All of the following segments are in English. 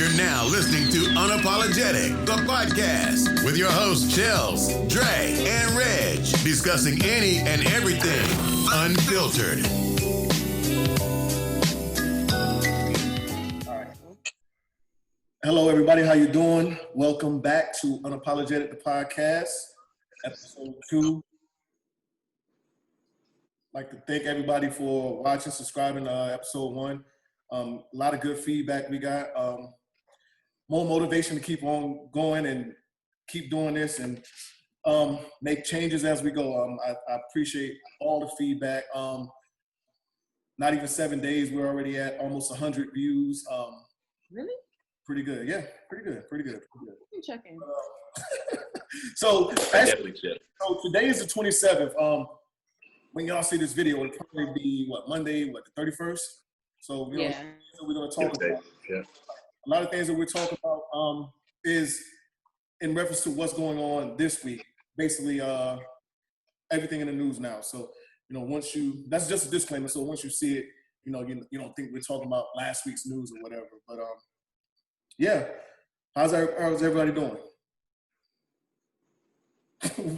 You're now listening to Unapologetic, the podcast, with your hosts, Chels, Dre, and Reg, discussing any and everything unfiltered. All right. Hello, everybody. How you doing? Welcome back to Unapologetic, the podcast, episode 2. I'd like to thank everybody for watching, subscribing to episode 1. A lot of good feedback we got. More motivation to keep on going and keep doing this and make changes as we go. I appreciate all the feedback. Not even 7 days, we're already at almost 100 views. Really? Pretty good. Yeah, pretty good. I'm checking. So today is the 27th. When y'all see this video, it'll probably be Monday, the 31st. So we're gonna talk about. Yeah. A lot of things that we're talking about is in reference to what's going on this week. Basically, everything in the news now. So that's just a disclaimer. So once you see it, you don't think we're talking about last week's news or whatever. But yeah, how's everybody doing?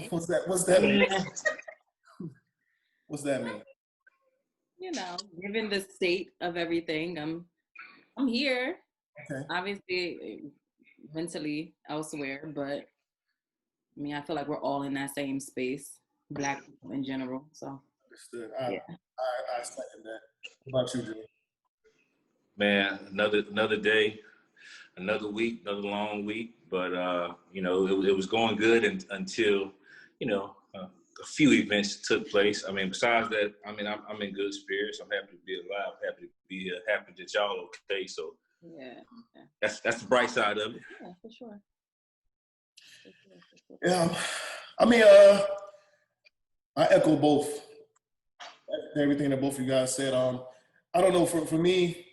What's that mean? What's that mean? Given the state of everything, I'm here. Okay. Obviously, mentally elsewhere, but I feel like we're all in that same space, Black people in general. So. Understood. I second that. What about you, Jay? Man, another day, another week, another long week. But it was going good until a few events took place. Besides that, I'm in good spirits. I'm happy to be alive. Happy that y'all okay. So yeah, that's the bright side of it. Yeah, for sure. Yeah, I echo everything that both of you guys said. I don't know, for me,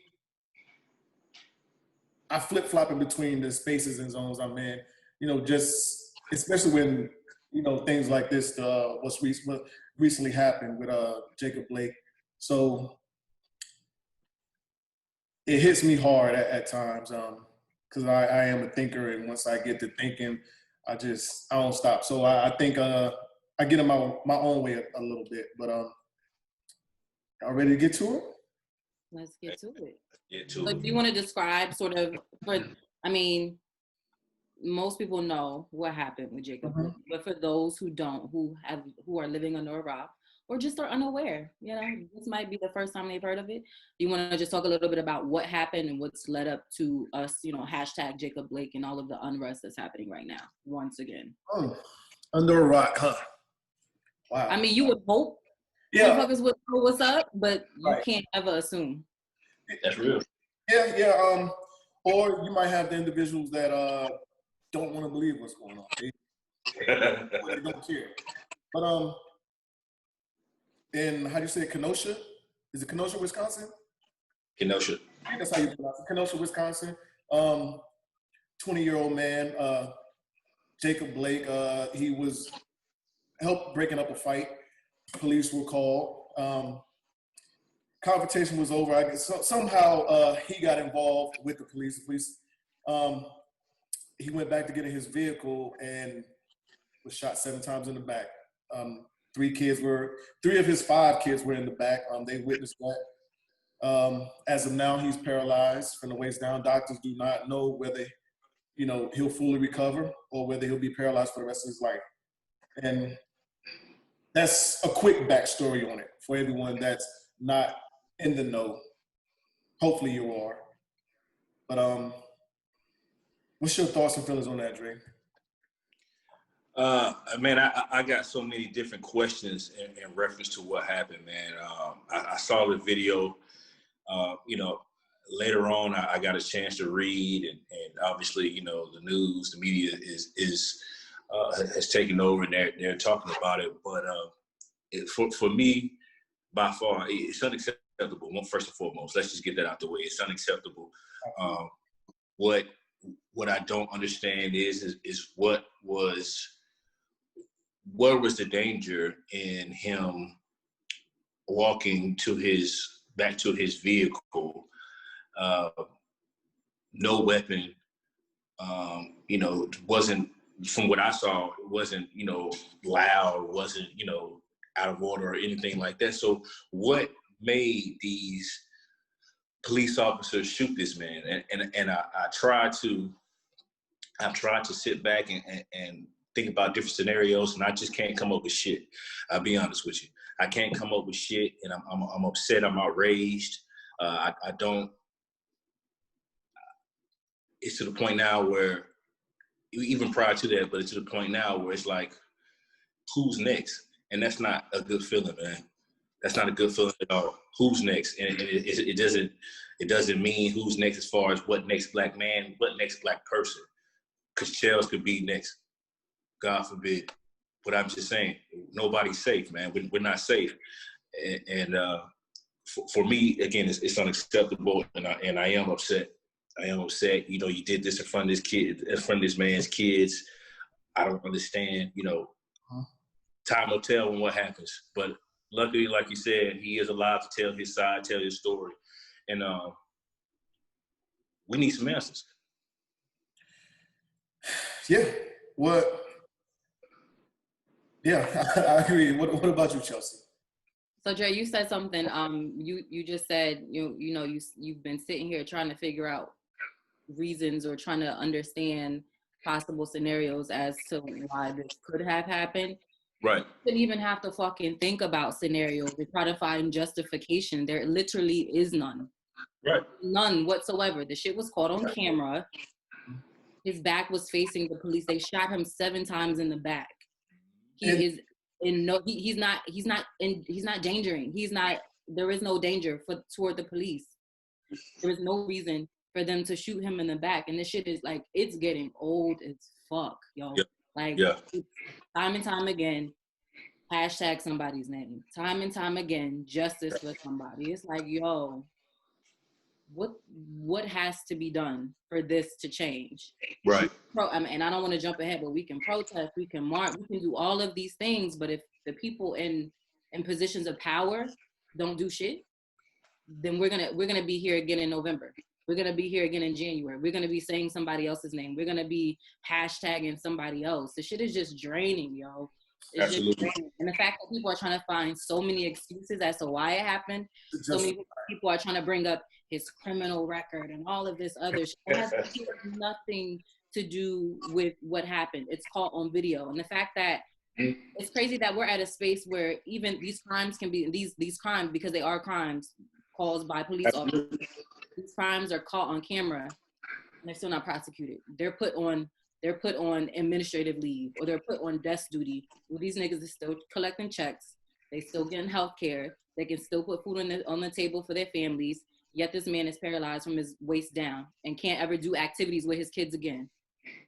I flip-flop in between the spaces and zones I'm in. Just especially when things like this, what recently happened with Jacob Blake. So it hits me hard at times because I am a thinker, and once I get to thinking, I don't stop. So I think I get in my own way a little bit. But y'all ready to get to it? Let's get to it. So do you want to describe sort of most people know what happened with Jacob, but for those who don't, who are living under a rock or just are unaware, this might be the first time they've heard of it. Do you want to just talk a little bit about what happened and what's led up to us, hashtag Jacob Blake and all of the unrest that's happening right now, once again? Under a rock, huh? Wow. You would hope motherfuckers would know what's up, but you can't ever assume. That's real. Yeah. Or you might have the individuals that don't want to believe what's going on. They don't care. But in, how do you say it, Kenosha? Is it Kenosha, Wisconsin? Kenosha. I think that's how you pronounce it. Kenosha, Wisconsin. 20-year-old man, Jacob Blake. He was helped breaking up a fight. Police were called. Confrontation was over. I guess somehow he got involved with the police. He went back to get in his vehicle and was shot 7 times in the back. 3 of his 5 kids were in the back. They witnessed that. As of now, he's paralyzed from the waist down. Doctors do not know whether, he'll fully recover or whether he'll be paralyzed for the rest of his life. And that's a quick backstory on it for everyone that's not in the know. Hopefully you are. But what's your thoughts and feelings on that, Dre? I got so many different questions in reference to what happened, man. I saw the video. Later on, I got a chance to read, and obviously, the news, the media has taken over, and they're talking about it. But for me, by far, it's unacceptable. First and foremost, let's just get that out the way. It's unacceptable. What I don't understand is what was the danger in him walking back to his vehicle, no weapon. You know, it wasn't, from what I saw, it wasn't, you know, loud, wasn't, you know, out of order or anything like that. So what made these police officers shoot this man? And I've tried to sit back and think about different scenarios, and I just can't come up with shit. I'll be honest with you. I can't come up with shit, and I'm upset, I'm outraged. I don't, it's to the point now where, even prior to that, but it's to the point now where it's like, who's next? And that's not a good feeling, man. That's not a good feeling at all. Who's next? And it doesn't mean who's next as far as what next black man, what next black person. Because Chels could be next, God forbid. But I'm just saying, nobody's safe, man. We're not safe. And for me, again, it's unacceptable, and I am upset. I am upset. You know, you did this in front of this kid, in front of this man's kids. I don't understand. You know, time will tell when what happens. But luckily, like you said, he is alive to tell his side, tell his story, and we need some answers. Yeah. What? Yeah, I agree. What about you, Chelsea? So Dre, you said something. You just said you've been sitting here trying to figure out reasons or trying to understand possible scenarios as to why this could have happened. Right. You shouldn't even have to fucking think about scenarios to try to find justification. There literally is none. Right. None whatsoever. The shit was caught on camera. His back was facing the police. They shot him 7 times in the back. He's not endangering. There is no danger toward the police. There is no reason for them to shoot him in the back. And this shit is like, it's getting old as fuck, yo. Yeah. Like, time and time again, hashtag somebody's name. Time and time again, justice for somebody. It's like, yo, what has to be done for this to change? Right. And I don't want to jump ahead, but we can protest, we can march, we can do all of these things. But if the people in positions of power don't do shit, then we're gonna be here again in November. We're gonna be here again in January. We're gonna be saying somebody else's name. We're gonna be hashtagging somebody else. The shit is just draining, yo. It's Absolutely. just draining. And the fact that people are trying to find so many excuses as to why it happened, so many people are trying to bring up his criminal record and all of this other shit. It has nothing to do with what happened. It's caught on video. And the fact that it's crazy that we're at a space where even these crimes can be, these crimes, because they are crimes caused by police officers, these crimes are caught on camera and they're still not prosecuted. They're put on administrative leave, or they're put on desk duty. Well, these niggas are still collecting checks. They still getting health care. They can still put food on the table for their families. Yet this man is paralyzed from his waist down and can't ever do activities with his kids again.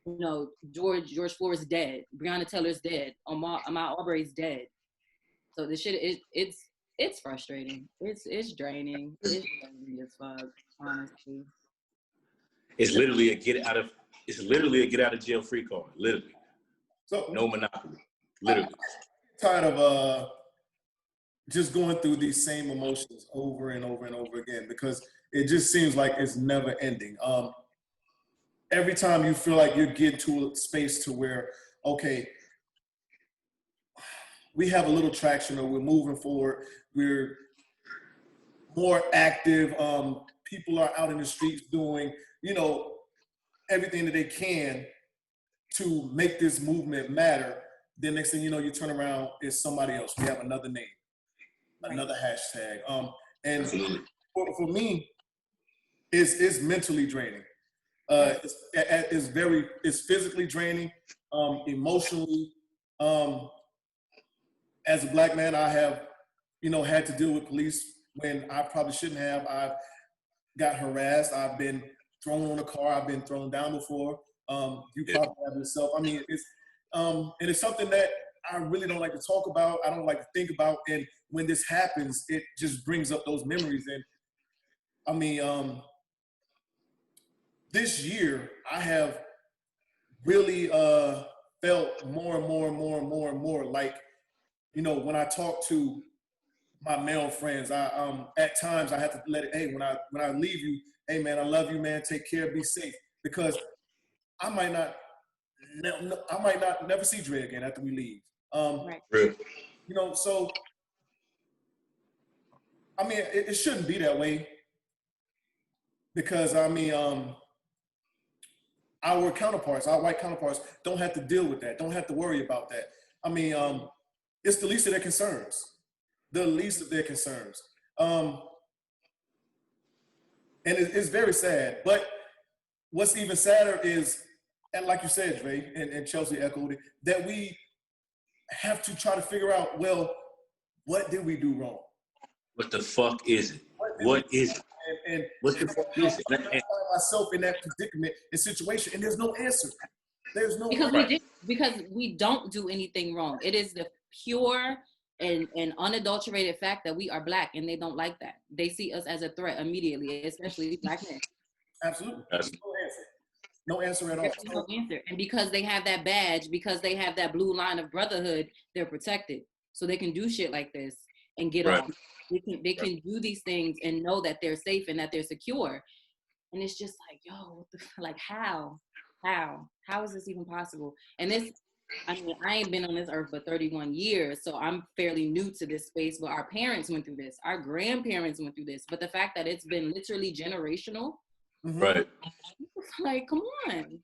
You know, George Floyd is dead. Breonna Taylor's dead. Ahmaud Arbery's dead. So this shit, it's frustrating. It's draining. It's draining as fuck, honestly. It's literally a get out of jail free card. Literally. So no monopoly. Literally. I'm tired of just going through these same emotions over and over and over again, because it just seems like it's never ending. Every time you feel like you're getting to a space to where, okay, we have a little traction, or we're moving forward, we're more active, people are out in the streets doing, everything that they can to make this movement matter. Then next thing you know, you turn around, it's somebody else. We have another name, another hashtag. And for me, it's mentally draining. It's physically draining, emotionally. As a black man, I have, had to deal with police when I probably shouldn't have. I've got harassed. I've been thrown on a car. I've been thrown down before. You probably have yourself. I mean, and it's something that I really don't like to talk about. I don't like to think about. And when this happens, it just brings up those memories. And I mean, this year I have really felt more and more like, when I talk to my male friends, I at times I have to let it, hey, when I leave you, hey man, I love you, man. Take care, be safe. Because I might not never see Dre again after we leave. Right. You know, so I mean, it shouldn't be that way because I mean, our counterparts, our white counterparts, don't have to deal with that, don't have to worry about that. I mean, it's the least of their concerns. The least of their concerns. And it's very sad. But what's even sadder is, and like you said, Dre, and Chelsea echoed it, that we have to try to figure out, well, what did we do wrong? What the fuck is it? What is it? And what the fuck is it? I find myself in that predicament and situation, and there's no answer. There's no because we don't do anything wrong. It is the pure and unadulterated fact that we are Black, and they don't like that. They see us as a threat immediately, especially Black men. Absolutely. No answer at all. No answer. And because they have that badge, because they have that blue line of brotherhood, they're protected. So they can do shit like this and get off. They can do these things and know that they're safe and that they're secure. And it's just like, yo, what the, like how is this even possible? And this, I mean, I ain't been on this earth for 31 years, so I'm fairly new to this space, but our parents went through this. Our grandparents went through this. But the fact that it's been literally generational, right? Like, come on.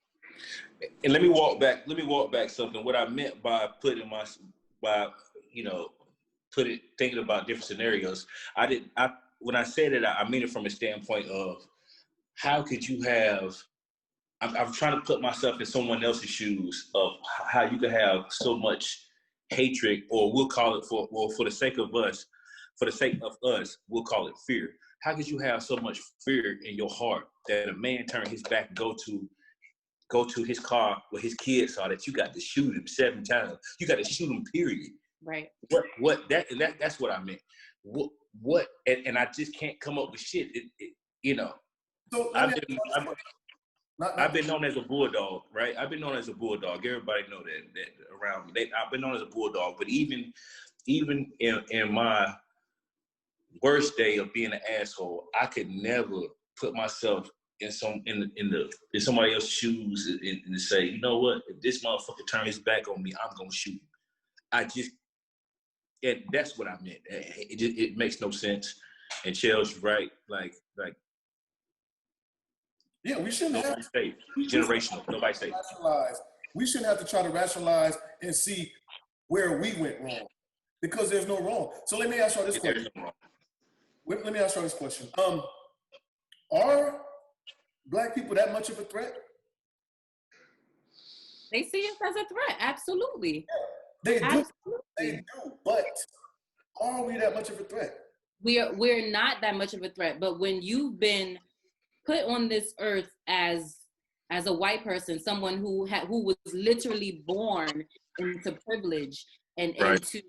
And let me walk back something. What I meant by thinking about different scenarios. When I said it, I mean it from a standpoint of how could you have. I'm trying to put myself in someone else's shoes of how you could have so much hatred, or we'll call it for the sake of us, we'll call it fear. How could you have so much fear in your heart that a man turn his back, go to his car where his kids are, that you got to shoot him 7 times? You got to shoot him, period. Right. That's what I meant. What and I just can't come up with shit. So I've been known as a bulldog, right? I've been known as a bulldog. Everybody know that around me. I've been known as a bulldog. But even in my worst day of being an asshole, I could never put myself in somebody else's shoes and to say, you know what? If this motherfucker turns his back on me, I'm gonna shoot him. And that's what I meant. It makes no sense. And Chels, right? Like. Yeah, we shouldn't have to generational. Nobody safe. We shouldn't have to try to rationalize and see where we went wrong, because there's no wrong. So let me ask you this question. Let me ask you this question. Are Black people that much of a threat? They see us as a threat. Absolutely. Yeah, they do. But are we that much of a threat? We're not that much of a threat. But when you've been put on this earth as a white person, someone who was literally born into privilege and into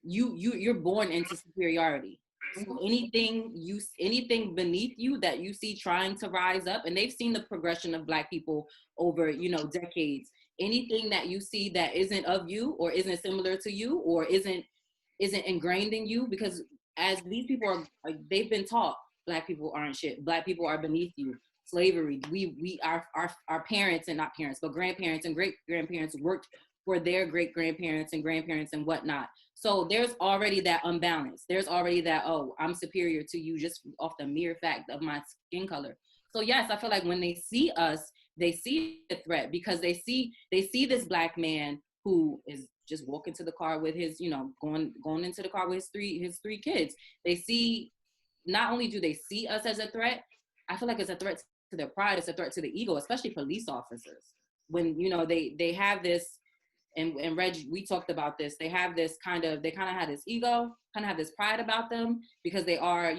you're born into superiority. So anything beneath you that you see trying to rise up, and they've seen the progression of Black people over decades. Anything that you see that isn't of you or isn't similar to you or isn't ingrained in you, because as these people they've been taught, Black people aren't shit. Black people are beneath you. Slavery. Our parents, and not parents, but grandparents and great grandparents worked for their great grandparents and grandparents and whatnot. So there's already that unbalance. There's already that, oh, I'm superior to you just off the mere fact of my skin color. So yes, I feel like when they see us, they see a threat, because they see this Black man who is just walking to the car with his, going into the car with his three kids. They see. Not only do they see us as a threat, I feel like it's a threat to their pride, it's a threat to the ego, especially police officers. When, they have this, and Reg, we talked about this, they kind of have this ego, kind of have this pride about them, because they are,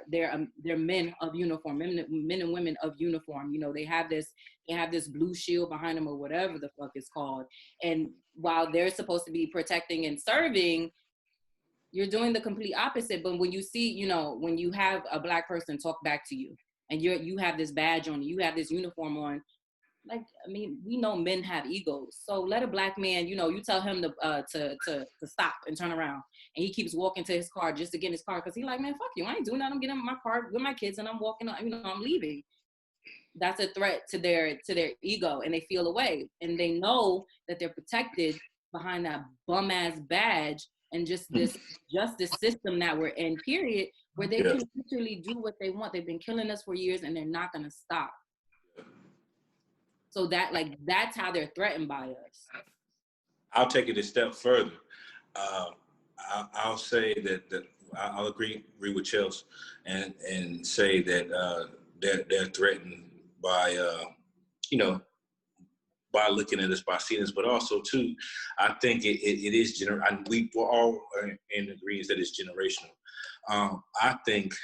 they're men of uniform, men and women of uniform. They have this blue shield behind them, or whatever the fuck it's called. And while they're supposed to be protecting and serving, you're doing the complete opposite. But when you see, when you have a Black person talk back to you, and you have this badge on, you have this uniform on, like, I mean, we know men have egos. So let a Black man, you tell him to stop and turn around, and he keeps walking to his car just to get in his car, because he's like, man, fuck you, I ain't doing that. I'm getting in my car with my kids and I'm walking, I'm leaving. that's a threat to their ego, and they feel away, and they know that they're protected behind that bum ass badge and just this justice system that we're in, period, where they can literally do what they want. They've been killing us for years, and they're not gonna stop. So that's how they're threatened by us. I'll take it a step further. I'll say that I'll agree with Chels and say that they're threatened by by looking at us, by seeing us, but also too, I think it is we all are in agreement that it's generational. I think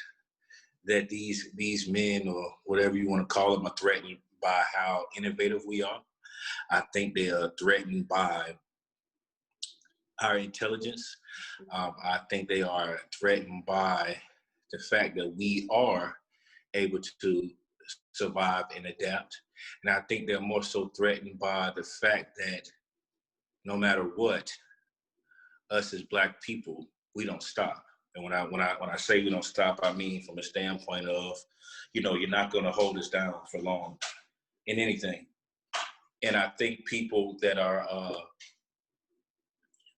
that these men, or whatever you want to call them, are threatened by how innovative we are. I think they are threatened by our intelligence. I think they are threatened by the fact that we are able to survive and adapt. And I think they're more so threatened by the fact that no matter what, us as Black people, we don't stop. And when I say we don't stop, I mean from a standpoint of, you're not going to hold us down for long in anything. And I think people that are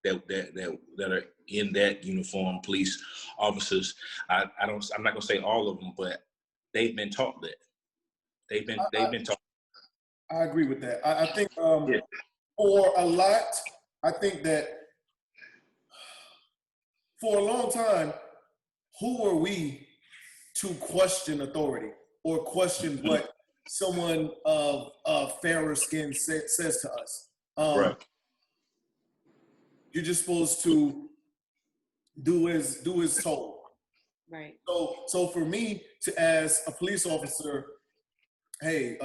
that are in that uniform, police officers, I'm not gonna say all of them, but they've been taught that. They've been taught. I agree with that. I think for a lot, I think that for a long time, who are we to question authority or question what someone of fairer skin says to us? Right. You're just supposed to do as told. Right. So for me to ask a police officer, hey,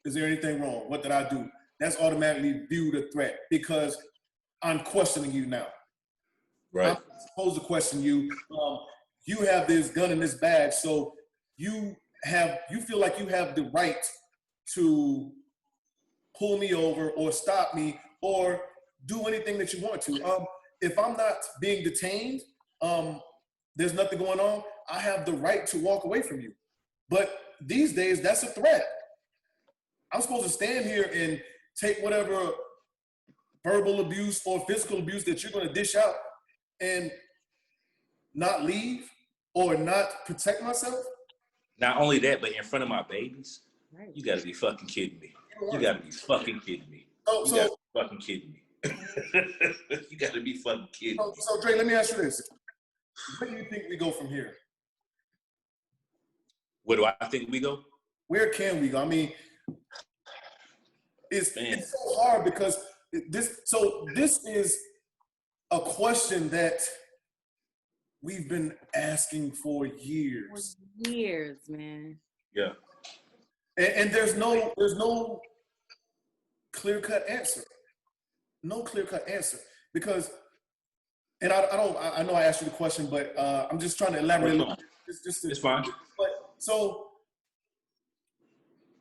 is there anything wrong? What did I do? That's automatically viewed a threat because I'm questioning you now. Right. I'm supposed to question you. You have this gun and this badge, so you feel like you have the right to pull me over or stop me or do anything that you want to. If I'm not being detained, there's nothing going on, I have the right to walk away from you. But these days, that's a threat. I'm supposed to stand here and take whatever verbal abuse or physical abuse that you're going to dish out and not leave or not protect myself? Not only that, but in front of my babies, Right. you got to be fucking kidding me. You got to be fucking kidding me. So, You got to be fucking kidding me. You got to be fucking kidding me. So, Dre, let me ask you this. Where do you think we go from here? Where do I think we go? Where can we go? I mean, it's so hard because this is a question that we've been asking for years. For years, man. Yeah. And there's no clear-cut answer. No clear-cut answer. Because, and I know I asked you the question, but I'm just trying to elaborate a little. It's fine. But so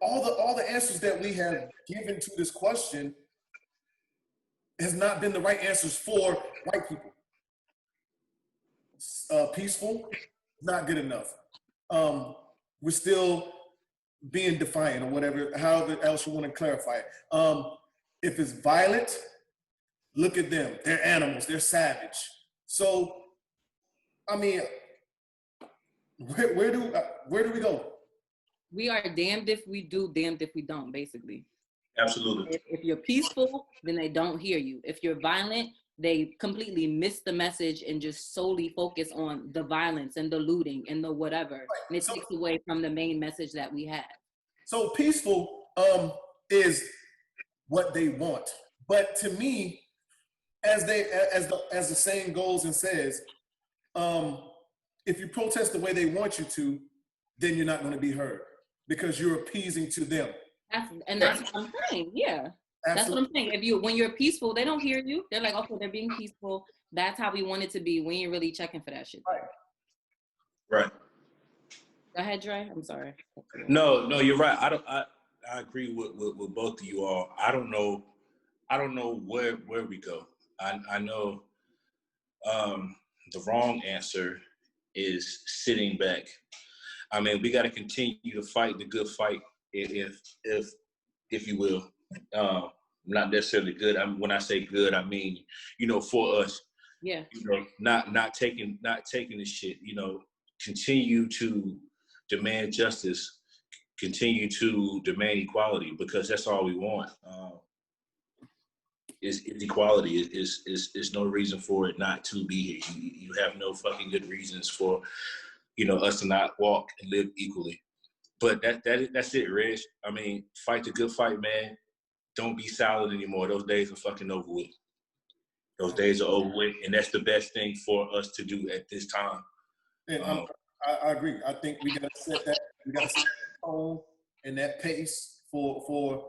all the answers that we have given to this question has not been the right answers for white people. Peaceful, not good enough. We're still being defiant or whatever, however else you want to clarify it. If it's violent, look at them. They're animals. They're savage. So, I mean, where do we go? We are damned if we do, damned if we don't, basically. Absolutely. If you're peaceful, then they don't hear you. If you're violent, they completely miss the message and just solely focus on the violence and the looting and the whatever. Right. And it takes away from the main message that we have. So peaceful is what they want. But to me, as the saying goes and says, if you protest the way they want you to, then you're not going to be heard because you're appeasing to them. That's what I'm saying. Yeah. Absolutely. That's what I'm saying. When you're peaceful, they don't hear you. They're like, okay, they're being peaceful. That's how we want it to be. We ain't really checking for that shit. Right. Go ahead, Dre. I'm sorry. No, you're right. I agree with both of you all. I don't know where we go. I know the wrong answer is sitting back. I mean, we got to continue to fight the good fight if you will. Not necessarily good. When I say good, I mean, for us. Yeah. Not taking the shit. Continue to demand justice. Continue to demand equality, because that's all we want. Is equality. Is no reason for it not to be here. You have no fucking good reasons for us to not walk and live equally. But that's it, Reg. I mean, fight the good fight, man. Don't be silent anymore. Those days are fucking over with. Those days are over with, and that's the best thing for us to do at this time. And I agree. I think we gotta set that. We gotta set that tone and that pace for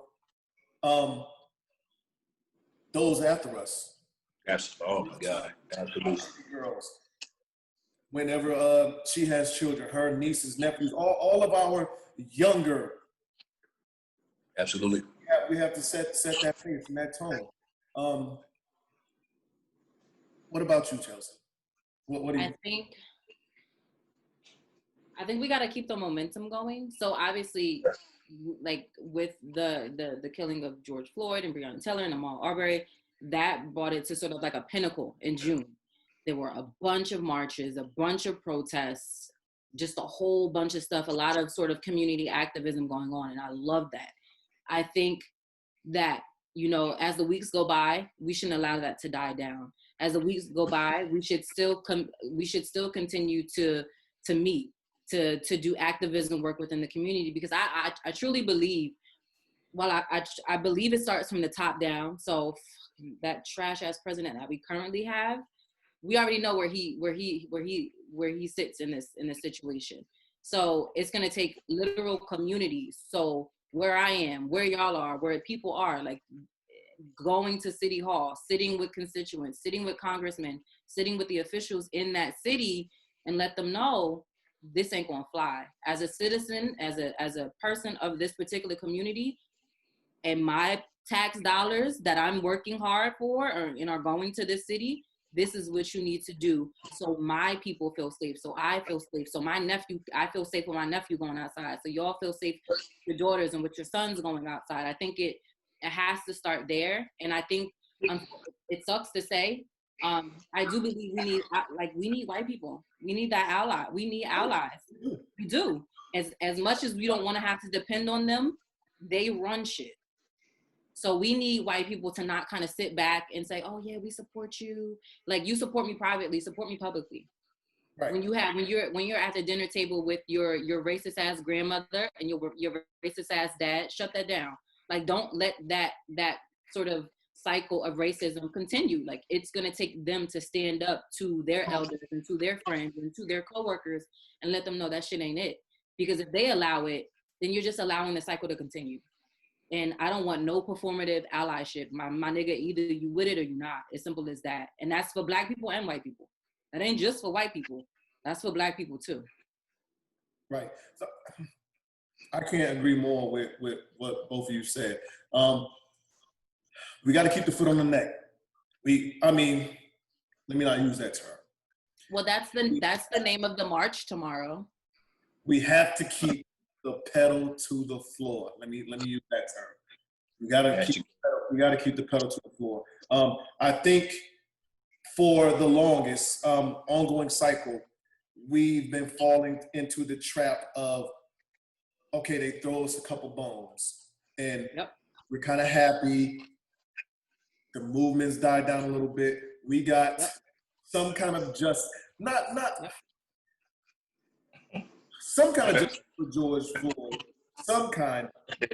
those after us. Absolutely. Oh my God. Absolutely. Girls. Whenever she has children, her nieces, nephews, all of our younger. Absolutely. We have to set that pace and that tone. What about you, Chelsea? What do you I think we got to keep the momentum going. So obviously, like with the killing of George Floyd and Breonna Taylor and Ahmaud Arbery, that brought it to sort of like a pinnacle in June. There were a bunch of marches, a bunch of protests, just a whole bunch of stuff, a lot of sort of community activism going on. And I love that. I think that, as the weeks go by, we shouldn't allow that to die down. As the weeks go by, we should still continue to meet, to do activism work within the community, because I truly believe, I believe it starts from the top down. So that trash ass president that we currently have, we already know where he sits in this situation. So it's gonna take literal communities. So where I am, where y'all are, where people are, like going to City Hall, sitting with constituents, sitting with congressmen, sitting with the officials in that city, and let them know this ain't gonna fly. As a citizen, as a person of this particular community, and my tax dollars that I'm working hard for and are going to this city, this is what you need to do so my people feel safe, so I feel safe, so I feel safe with my nephew going outside, so y'all feel safe with your daughters and with your sons going outside. I think it has to start there. And I think it sucks to say, I do believe we need white people. We need that ally. We need allies. We do. As much as we don't want to have to depend on them, they run shit. So we need white people to not kind of sit back and say, oh yeah, we support you. Like, you support me privately, support me publicly. Right. When you're at the dinner table with your racist ass grandmother and your racist ass dad, shut that down. Like, don't let that sort of cycle of racism continue. Like, it's gonna take them to stand up to their elders and to their friends and to their coworkers and let them know that shit ain't it. Because if they allow it, then you're just allowing the cycle to continue. And I don't want no performative allyship. My nigga, either you with it or you not. As simple as that. And that's for Black people and white people. That ain't just for white people. That's for Black people too. Right. So I can't agree more with what both of you said. We got to keep the foot on the neck. Let me not use that term. Well, that's the name of the march tomorrow. We have to keep the pedal to the floor. Let me use that term. We gotta keep the pedal to the floor. I think for the longest ongoing cycle, we've been falling into the trap of, okay, they throw us a couple bones and we're kind of happy. The movement's died down a little bit. We got some kind of some kind of justice for George Floyd, some kind, but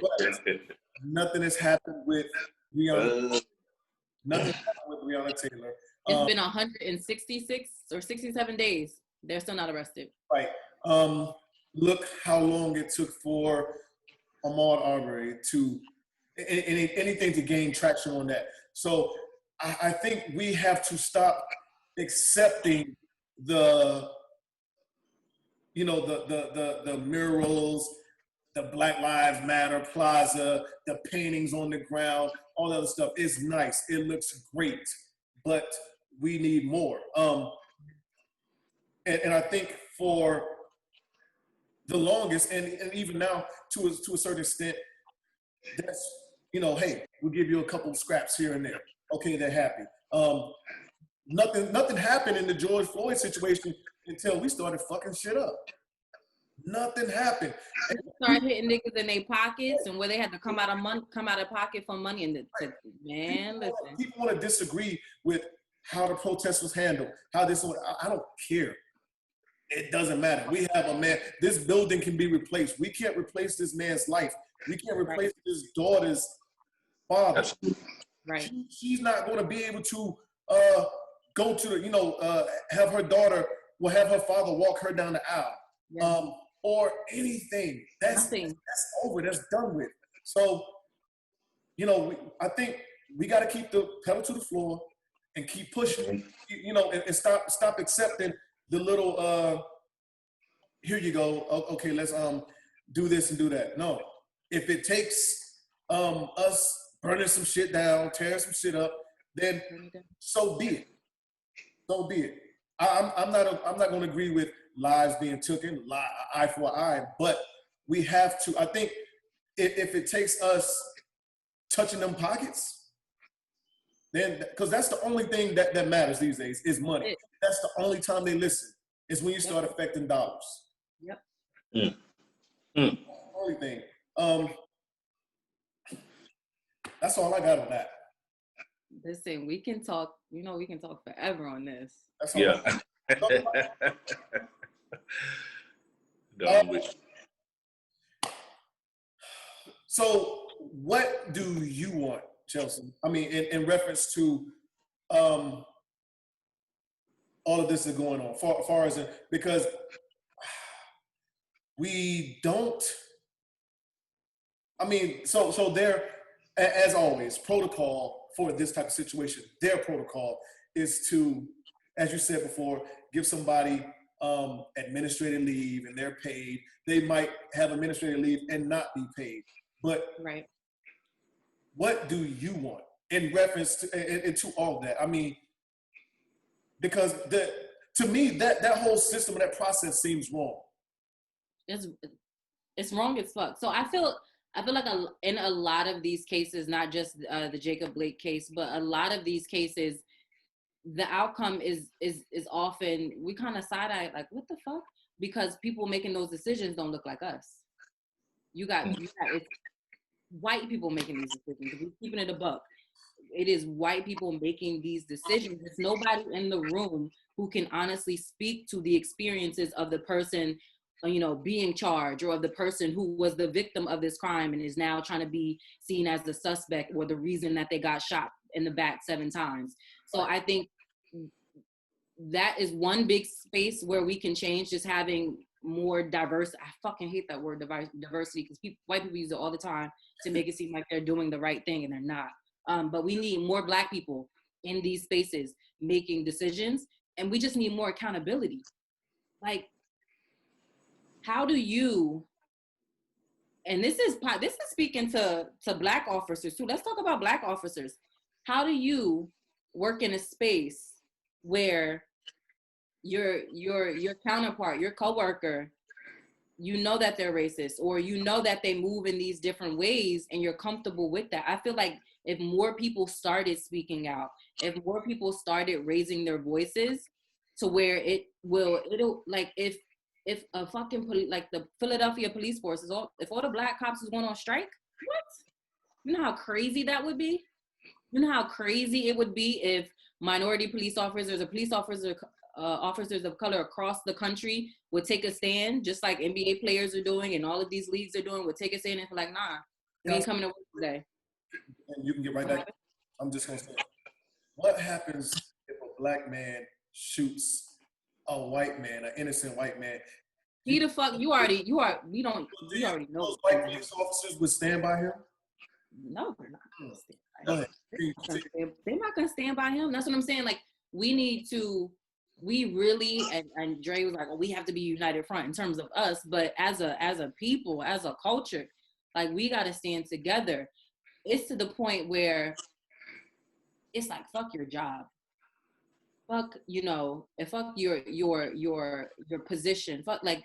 nothing has happened with Breonna. Nothing happened with Breonna Taylor. It's been 166 or 67 days. They're still not arrested. Right. Look how long it took for Ahmaud Arbery to anything to gain traction on that. So I think we have to stop accepting the murals, the Black Lives Matter Plaza, the paintings on the ground, all that other stuff is nice. It looks great, but we need more. And I think for the longest, and even now to a certain extent, that's, you know, hey, we'll give you a couple of scraps here and there. Okay, they're happy. Nothing happened in the George Floyd situation until we started fucking shit up. Nothing happened. And start hitting niggas in their pockets, and where they had to come out of pocket for money. And man, listen. People want to disagree with how the protest was handled. How this? I don't care. It doesn't matter. We have a man. This building can be replaced. We can't replace this man's life. We can't replace his daughter's father. Right. She's not going to be able to go to the, have her daughter, have her father walk her down the aisle. Yeah. Or anything. That's over. That's done with. So, I think we got to keep the pedal to the floor and keep pushing, and stop accepting the little, here you go. Okay, let's do this and do that. No, if it takes us burning some shit down, tearing some shit up, then so be it. So be it. I'm not going to agree with lives being taken, eye for eye, but we have to. I think if it takes us touching them pockets, then because that's the only thing that matters these days is money. That's the only time they listen is when you start affecting dollars. Yep. Only thing. That's all I got on that. Listen, we can talk. We can talk forever on this. That's all so what do you want, Chelsea? I mean, in reference to all of this that's going on, far as because we don't. I mean, so there, as always, protocol for this type of situation. Their protocol is to, as you said before, give somebody administrative leave and they're paid. They might have administrative leave and not be paid. But what do you want in reference to all of that? I mean, because to me, that whole system and that process seems wrong. It's wrong as fuck. So I feel like in a lot of these cases, not just the Jacob Blake case, but a lot of these cases, the outcome is often, we kind of side eye like, what the fuck? Because people making those decisions don't look like us. You got it's white people making these decisions. We're keeping it a buck. It is white people making these decisions. There's nobody in the room who can honestly speak to the experiences of the person, being charged, or of the person who was the victim of this crime and is now trying to be seen as the suspect or the reason that they got shot in the back 7 times. So I think that is one big space where we can change, just having more diverse. I fucking hate that word diversity, because white people use it all the time to make it seem like they're doing the right thing and they're not. But we need more Black people in these spaces making decisions, and we just need more accountability. Like, how do you, and this is speaking to Black officers too. Let's talk about Black officers. How do you work in a space where your counterpart, your coworker, that they're racist, or that they move in these different ways, and you're comfortable with that? I feel like if more people started speaking out, if more people started raising their voices, to where it'll like if a fucking like the Philadelphia police force if all the Black cops is going on strike, what? You know how crazy that would be? You know how crazy it would be if minority police officers or police officers of color across the country would take a stand, just like NBA players are doing and all of these leagues are doing, would take a stand and be like, nah, we ain't coming to work today. And you can get right back. I'm just going to say, what happens if a Black man shoots a white man, an innocent white man? We already know. Those white police officers would stand by him? No, they're not going to stand by him. They're not going to stand by him. That's what I'm saying. Like, we really, and Dre was like, we have to be united front in terms of us, but as a people, as a culture, like, we got to stand together. It's to the point where it's like, fuck your job. Fuck, and fuck your position. Fuck, like,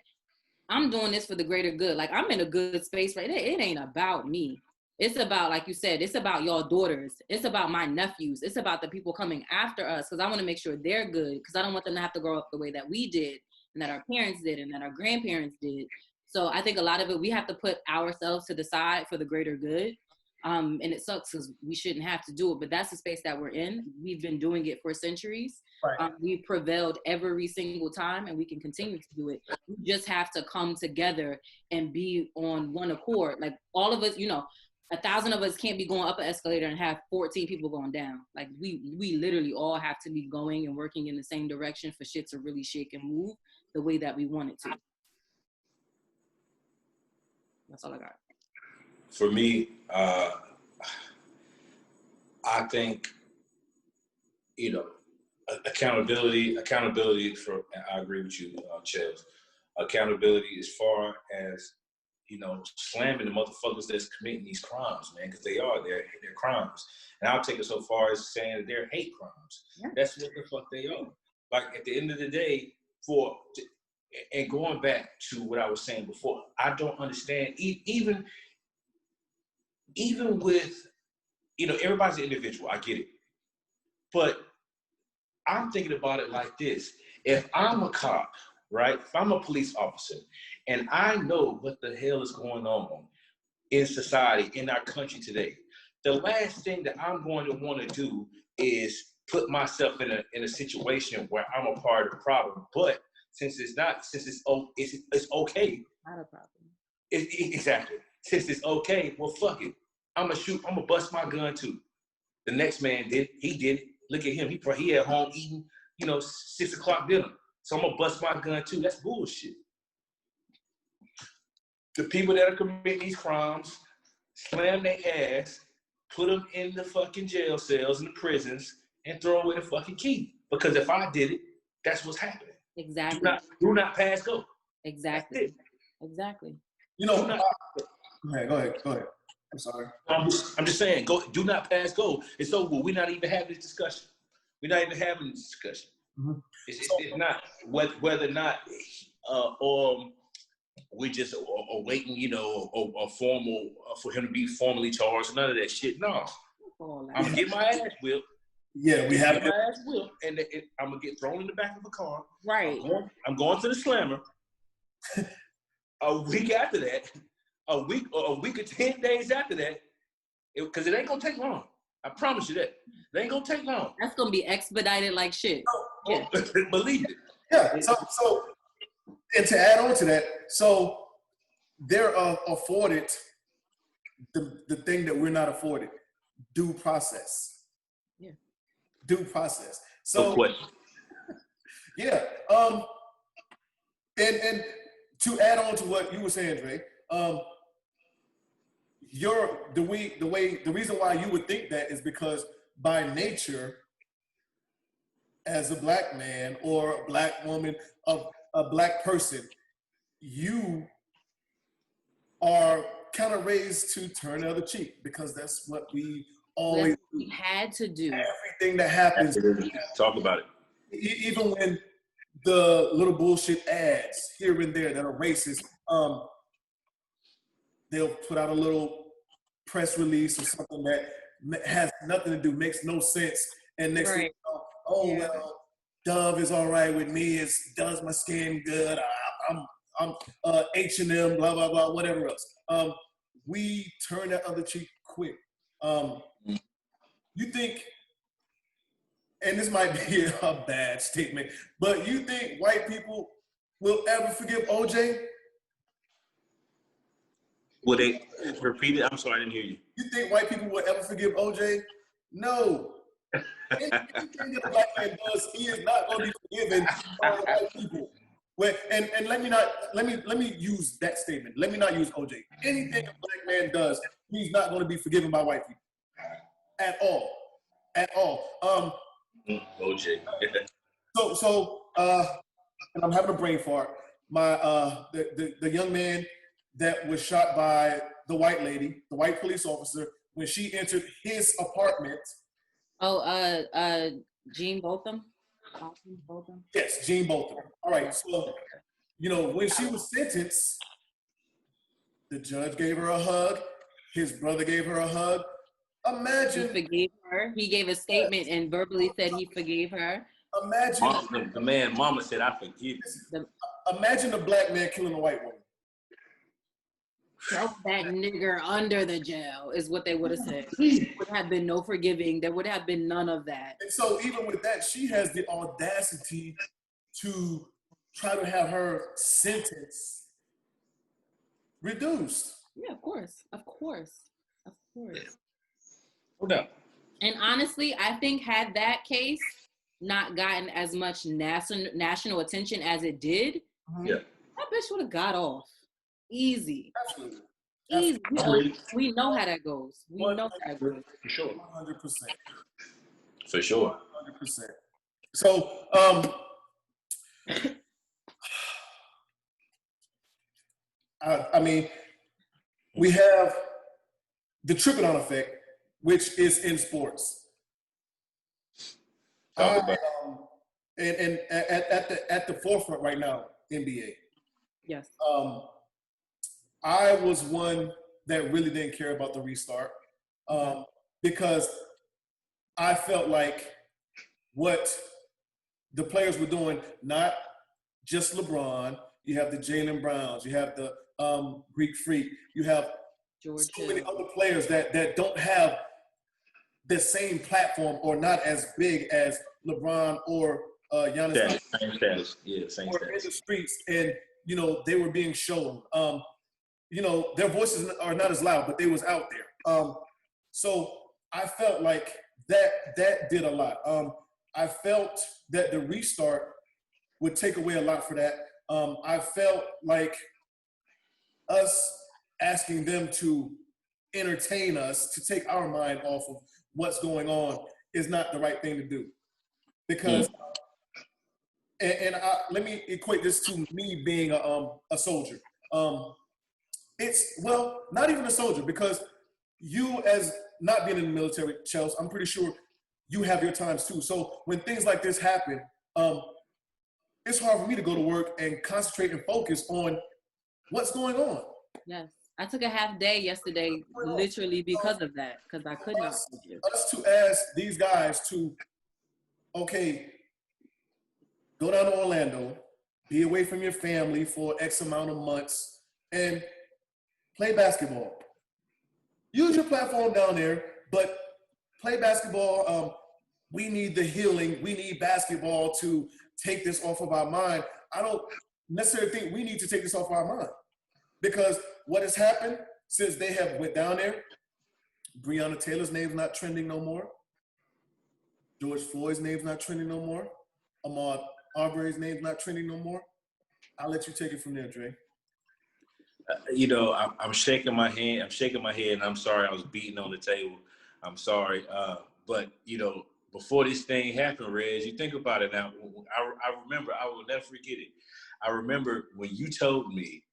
I'm doing this for the greater good. Like, I'm in a good space, right? It ain't about me. It's about, like you said, it's about your daughters. It's about my nephews. It's about the people coming after us, because I want to make sure they're good, because I don't want them to have to grow up the way that we did and that our parents did and that our grandparents did. So I think a lot of it, we have to put ourselves to the side for the greater good. And it sucks because we shouldn't have to do it, but that's the space that we're in. We've been doing it for centuries. Right. We've prevailed every single time, and we can continue to do it. We just have to come together and be on one accord. Like, all of us, 1,000 of us can't be going up an escalator and have 14 people going down. Like, we literally all have to be going and working in the same direction for shit to really shake and move the way that we want it to. That's all I got. For me, I think, accountability for, I agree with you, Chels. Accountability as far as, slamming the motherfuckers that's committing these crimes, man, because they're crimes. And I'll take it so far as saying that they're hate crimes. Yeah. That's what the fuck they are. Like, at the end of the day, and going back to what I was saying before, I don't understand, even with, everybody's an individual, I get it. But I'm thinking about it like this. If I'm a cop, right? If I'm a police officer, and I know what the hell is going on in society, in our country today, the last thing that I'm going to want to do is put myself in a situation where I'm a part of the problem. But since it's okay. Not a problem. Exactly. Since it's okay, well, fuck it. I'm gonna bust my gun too. The next man did. He did it. Look at him. He at home eating, 6 o'clock dinner. So I'm gonna bust my gun too. That's bullshit. The people that are committing these crimes, slam their ass, put them in the fucking jail cells and the prisons, and throw away the fucking key. Because if I did it, that's what's happening. Exactly. Do not pass go. Exactly. Exactly. Go ahead. I'm sorry. I'm just saying, do not pass go. It's over. We're not even having this discussion. We're not even having this discussion. Mm-hmm. It's not whether or not we're just awaiting, a formal for him to be formally charged. None of that shit. No, I'm gonna get my ass whipped. Yeah, we have my ass whipped, and I'm gonna get thrown in the back of a car. Right. I'm going to the slammer. A week after that. A week or 10 days after that, because it ain't gonna take long. I promise you that. It ain't gonna take long. That's gonna be expedited like shit. Yeah. Believe it. Yeah. So, and to add on to that, so they're afforded the thing that we're not afforded: due process. Yeah. Due process. So. No question. Yeah. And to add on to what you were saying, Dre. The reason why you would think that is because by nature, as a black man or a black woman, a black person, you are kind of raised to turn the other cheek because that's what we always do. We had to do. Everything that happens. Talk about it. Even when the little bullshit ads here and there that are racist, they'll put out a little press release or something that has nothing to do, makes no sense. And next thing you know, well, Dove is all right with me. It does my skin good. I'm H&M, blah, blah, blah, whatever else. We turn that other cheek quick. You think, and this might be a bad statement, but you think white people will ever forgive OJ? Will they repeat it? I'm sorry, I didn't hear you. You think white people will ever forgive OJ? No. Anything that a black man does, he is not going to be forgiven by white people. And let me use that statement. Let me not use OJ. Anything a black man does, he's not going to be forgiven by white people. At all. At all. OJ. So and I'm having a brain fart. My the young man that was shot by the white lady, the white police officer, when she entered his apartment. Jean Botham? Yes, Jean Botham. All right, so when she was sentenced, the judge gave her a hug. His brother gave her a hug. Imagine. He forgave her. He gave a statement and verbally said he forgave her. Imagine. The man, mama said, I forgive you. Imagine a black man killing a white woman. Throw that nigger under the jail is what they would have said. There would have been no forgiving. There would have been none of that. And so even with that, she has the audacity to try to have her sentence reduced. Yeah, of course. Yeah. Hold up. And honestly, I think had that case not gotten as much national attention as it did, yeah, that bitch would have got off. Easy. Absolutely. Easy. We know how that goes. We know how that goes. For sure. 100%. For sure. 100%. So, I mean, we have the effect, which is in sports. And at the forefront right now, NBA. Yes. I was one that really didn't care about the restart because I felt like what the players were doing, not just LeBron, you have the Jaylen Browns, you have the Greek Freak, you have George so many other players that don't have the same platform or not as big as LeBron or Giannis. Same status. Yeah, same or status. in the streets, and they were being shown. Their voices are not as loud, but they was out there. So I felt like that did a lot. I felt that the restart would take away a lot for that. I felt like us asking them to entertain us, to take our mind off of what's going on is not the right thing to do. Because, let me equate this to me being a soldier. Not even a soldier, because you, as not being in the military, Chels, I'm pretty sure you have your times too. So when things like this happen, it's hard for me to go to work and concentrate and focus on what's going on. Yes. I took a half day yesterday, literally because of that, because I could not. Us to ask these guys to, okay, go down to Orlando, be away from your family for X amount of months, and play basketball. Use your platform down there, but play basketball. We need the healing. We need basketball to take this off of our mind. I don't necessarily think we need to take this off our mind, because what has happened since they have went down there, Breonna Taylor's name's not trending no more. George Floyd's name's not trending no more. Ahmaud Arbery's name's not trending no more. I'll let you take it from there, Dre. I'm shaking my hand. And I'm sorry I was beating on the table. I'm sorry. But before this thing happened, Reg, you think about it now. I remember, I will never forget it. I remember when you told me,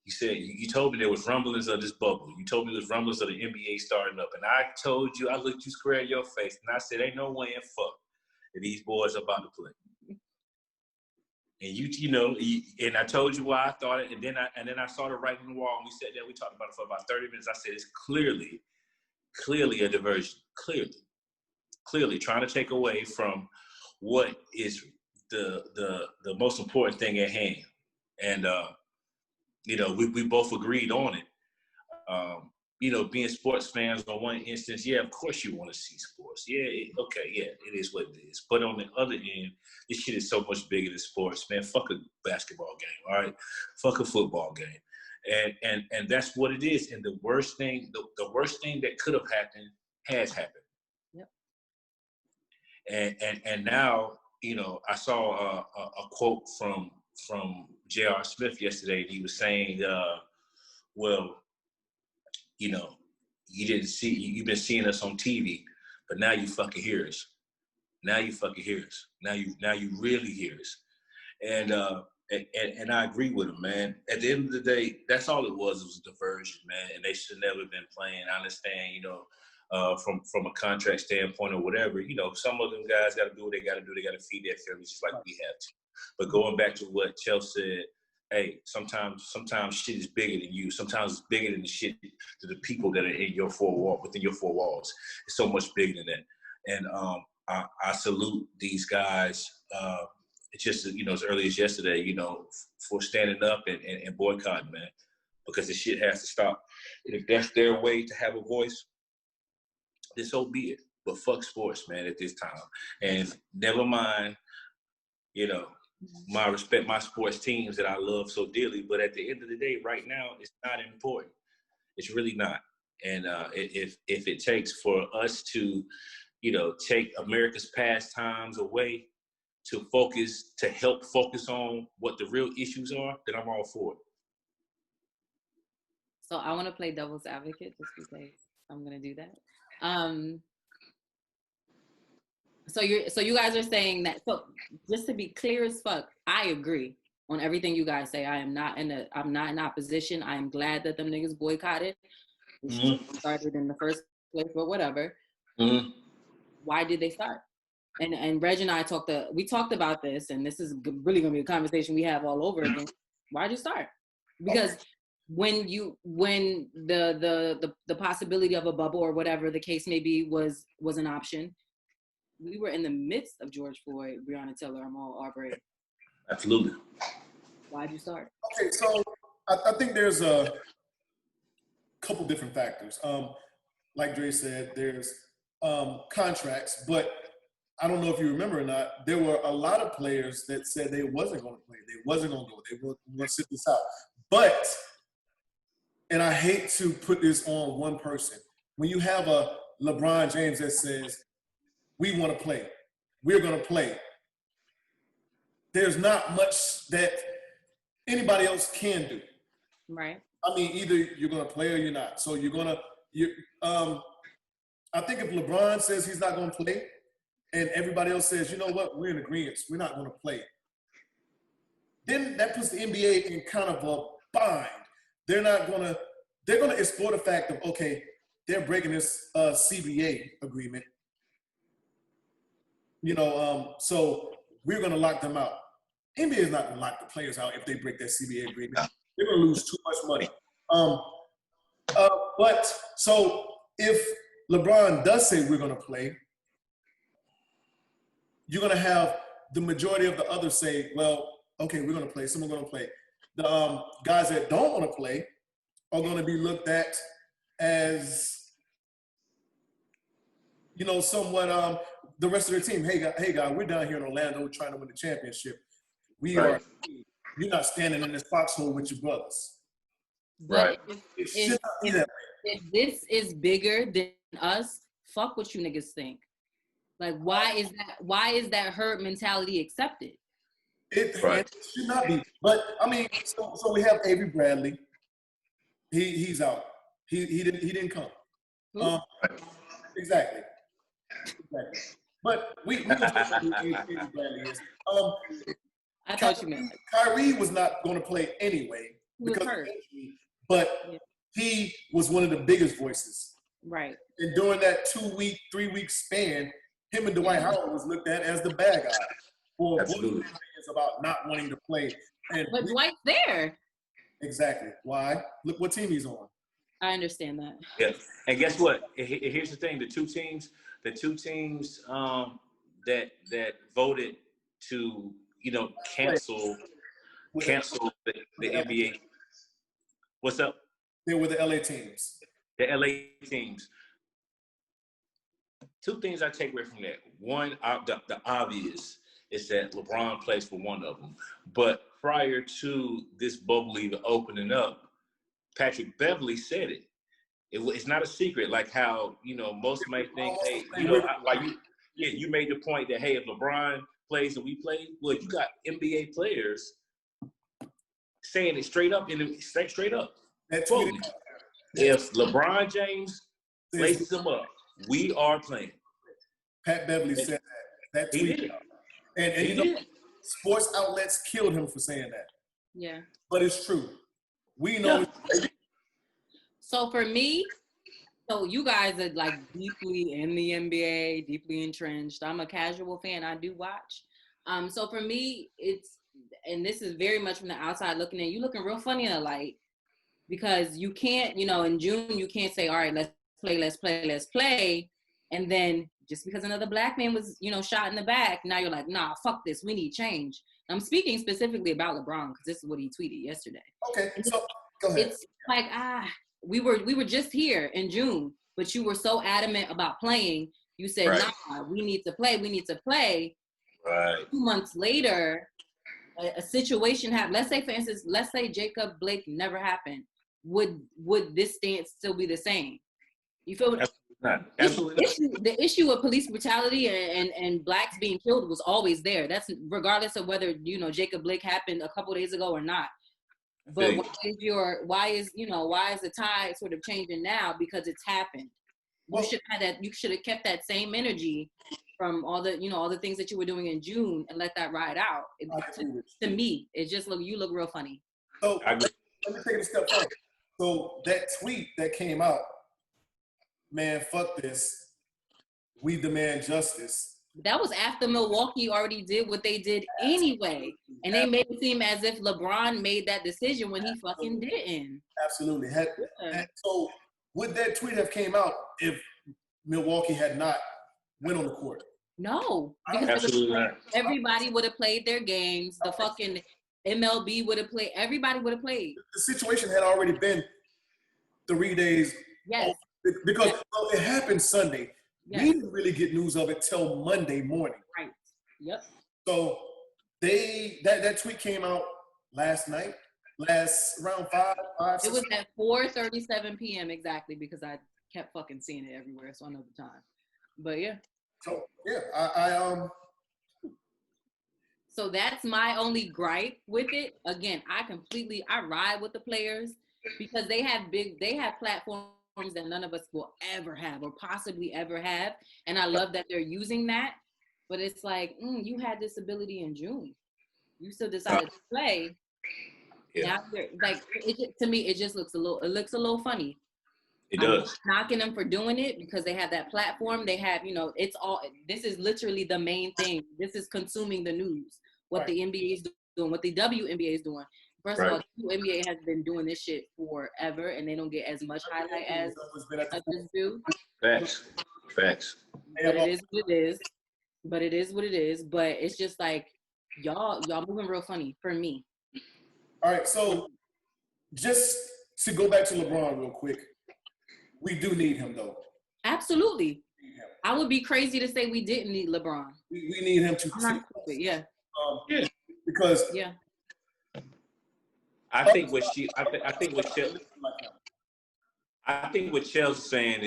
you said, you told me there was rumblings of this bubble. You told me there was rumblings of the NBA starting up. And I told you, I looked you square in your face, and I said, ain't no way in fuck that these boys are about to play. And and I told you why I thought it, and then I saw the writing on the wall, and we sat there, we talked about it for about 30 minutes. I said, it's clearly a diversion. Clearly trying to take away from what is the most important thing at hand. And we both agreed on it. Being sports fans on one instance, yeah, of course you want to see sports. Yeah, it is what it is. But on the other end, this shit is so much bigger than sports, man. Fuck a basketball game, all right? Fuck a football game. And that's what it is. And the worst thing that could have happened has happened. Yep. And now, I saw a quote from J.R. Smith yesterday, and he was saying, you've been seeing us on TV, but now you fucking hear us. Now you really hear us. And I agree with him, man. At the end of the day, that's all it was a diversion, man. And they should have never been playing. I understand, from a contract standpoint or whatever, some of them guys got to do what they got to do. They got to feed their families just like we have to. But going back to what Chels said, hey, sometimes shit is bigger than you. Sometimes it's bigger than the shit to the people that are in your within your four walls. It's so much bigger than that. And I salute these guys. It's just, as early as yesterday, for standing up and boycotting, man, because the shit has to stop. And if that's their way to have a voice, then so be it. But fuck sports, man, at this time. And never mind, my respect, my sports teams that I love so dearly. But at the end of the day, right now, it's not important. It's really not. And if it takes for us to, take America's pastimes away to help focus on what the real issues are, then I'm all for it. So I want to play devil's advocate just because I'm going to do that. So you guys are saying that, so just to be clear as fuck, I agree on everything you guys say. I'm not in opposition. I'm glad that them niggas boycotted. Mm-hmm. Started in the first place, but whatever. Mm-hmm. Why did they start? And Reg and I talked about this, and this is really gonna be a conversation we have all over again. Why'd you start? Because when the possibility of a bubble or whatever the case may be was an option, we were in the midst of George Floyd, Breonna Taylor, Ahmaud Arbery. Absolutely. Why'd you start? Okay, so I think there's a couple different factors. Like Dre said, there's contracts, but I don't know if you remember or not, there were a lot of players that said they wasn't going to play. They wasn't going to go. They were going to sit this out. But, and I hate to put this on one person, when you have a LeBron James that says, we want to play, we're going to play, there's not much that anybody else can do. Right. I mean, either you're going to play or you're not. So I think if LeBron says he's not going to play, and everybody else says, you know what, we're in agreement, we're not going to play, then that puts the NBA in kind of a bind. They're going to explore the fact of, okay, they're breaking this CBA agreement, so we're going to lock them out. NBA is not going to lock the players out if they break that CBA agreement. They're going to lose too much money. But so if LeBron does say we're going to play, you're going to have the majority of the others say, well, okay, we're going to play. Someone's going to play. The guys that don't want to play are going to be looked at as, somewhat the rest of their team. Hey, guys, we're down here in Orlando trying to win the championship. You're not standing in this foxhole with your brothers. Right. If this is bigger than us, fuck what you niggas think. Like, why is that herd mentality accepted? It should not be. But I mean, so we have Avery Bradley. He's out. He didn't come. Exactly. But we can talk about who Avery Bradley is. I thought you meant Kyrie was not going to play anyway because of injury, but he was one of the biggest voices. Right. And during that 2-week, 3-week span, him and Dwight Howard was looked at as the bad guy for about not wanting to play. But Dwight's there. Exactly. Why? Look what team he's on. I understand that. Yeah. And guess what? Here's the thing: the two teams that voted to cancel the NBA. What's up? They were the LA teams. The LA teams. Two things I take away from that. One, the obvious is that LeBron plays for one of them. But prior to this bubble even opening up, Patrick Beverley said it. It's not a secret, like how, most might think, hey, you made the point that, hey, if LeBron plays and we play, well, you got NBA players saying it straight up. If LeBron James laces them up, we are playing. Pat Beverly said that. That tweet. And sports outlets killed him for saying that. Yeah. But it's true. We know. Yeah. So for me, you guys are like deeply in the NBA, deeply entrenched. I'm a casual fan. I do watch. So for me, and this is very much from the outside looking in, you looking real funny in the light, because you can't, in June, you can't say, all right, let's play. And then just because another black man was, shot in the back, now you're like, nah, fuck this. We need change. I'm speaking specifically about LeBron because this is what he tweeted yesterday. Okay, so go ahead. It's like, we were just here in June, but you were so adamant about playing. You said, right. Nah, we need to play. Right. 2 months later, a situation happened. Let's say, for instance, Jacob Blake never happened. Would this stance still be the same? You feel what? Absolutely not. The issue of police brutality and blacks being killed was always there. That's regardless of whether Jacob Blake happened a couple days ago or not. But why is the tide sort of changing now? Because it's happened. You should have kept that same energy from all the things that you were doing in June and let that ride out. To me, it just you look real funny. So let me take it a step further. So that tweet that came out, man, fuck this. We demand justice. That was after Milwaukee already did what they did anyway. And they made it seem as if LeBron made that decision when he fucking didn't. Absolutely. So would that tweet have came out if Milwaukee had not went on the court? No. Absolutely not. Everybody would have played their games. The fucking MLB would have played. Everybody would have played. The situation had already been 3 days. Yes. Because it happened Sunday. Yes. We didn't really get news of it till Monday morning. Right. Yep. So that tweet came out last night, around 5. It was at 4:37 p.m. exactly, because I kept fucking seeing it everywhere, so I know the time. But yeah. So yeah, So that's my only gripe with it. Again, I ride with the players because they have platforms that none of us will ever have or possibly ever have. And I love that they're using that. But it's like, you had this ability in June. You still decided to play. Yeah. Now, to me, it just looks a little funny. It does. I'm knocking them for doing it because they have that platform. They have, this is literally the main thing. This is consuming the news. What the NBA is doing, what the WNBA is doing. First of all, the NBA has been doing this shit forever, and they don't get as much highlight as others do. Facts. But it is what it is. But it's just like y'all moving real funny for me. All right, so just to go back to LeBron real quick, we do need him though. Absolutely. I would be crazy to say we didn't need LeBron. We need him to. Yeah. Because I think what Chels is saying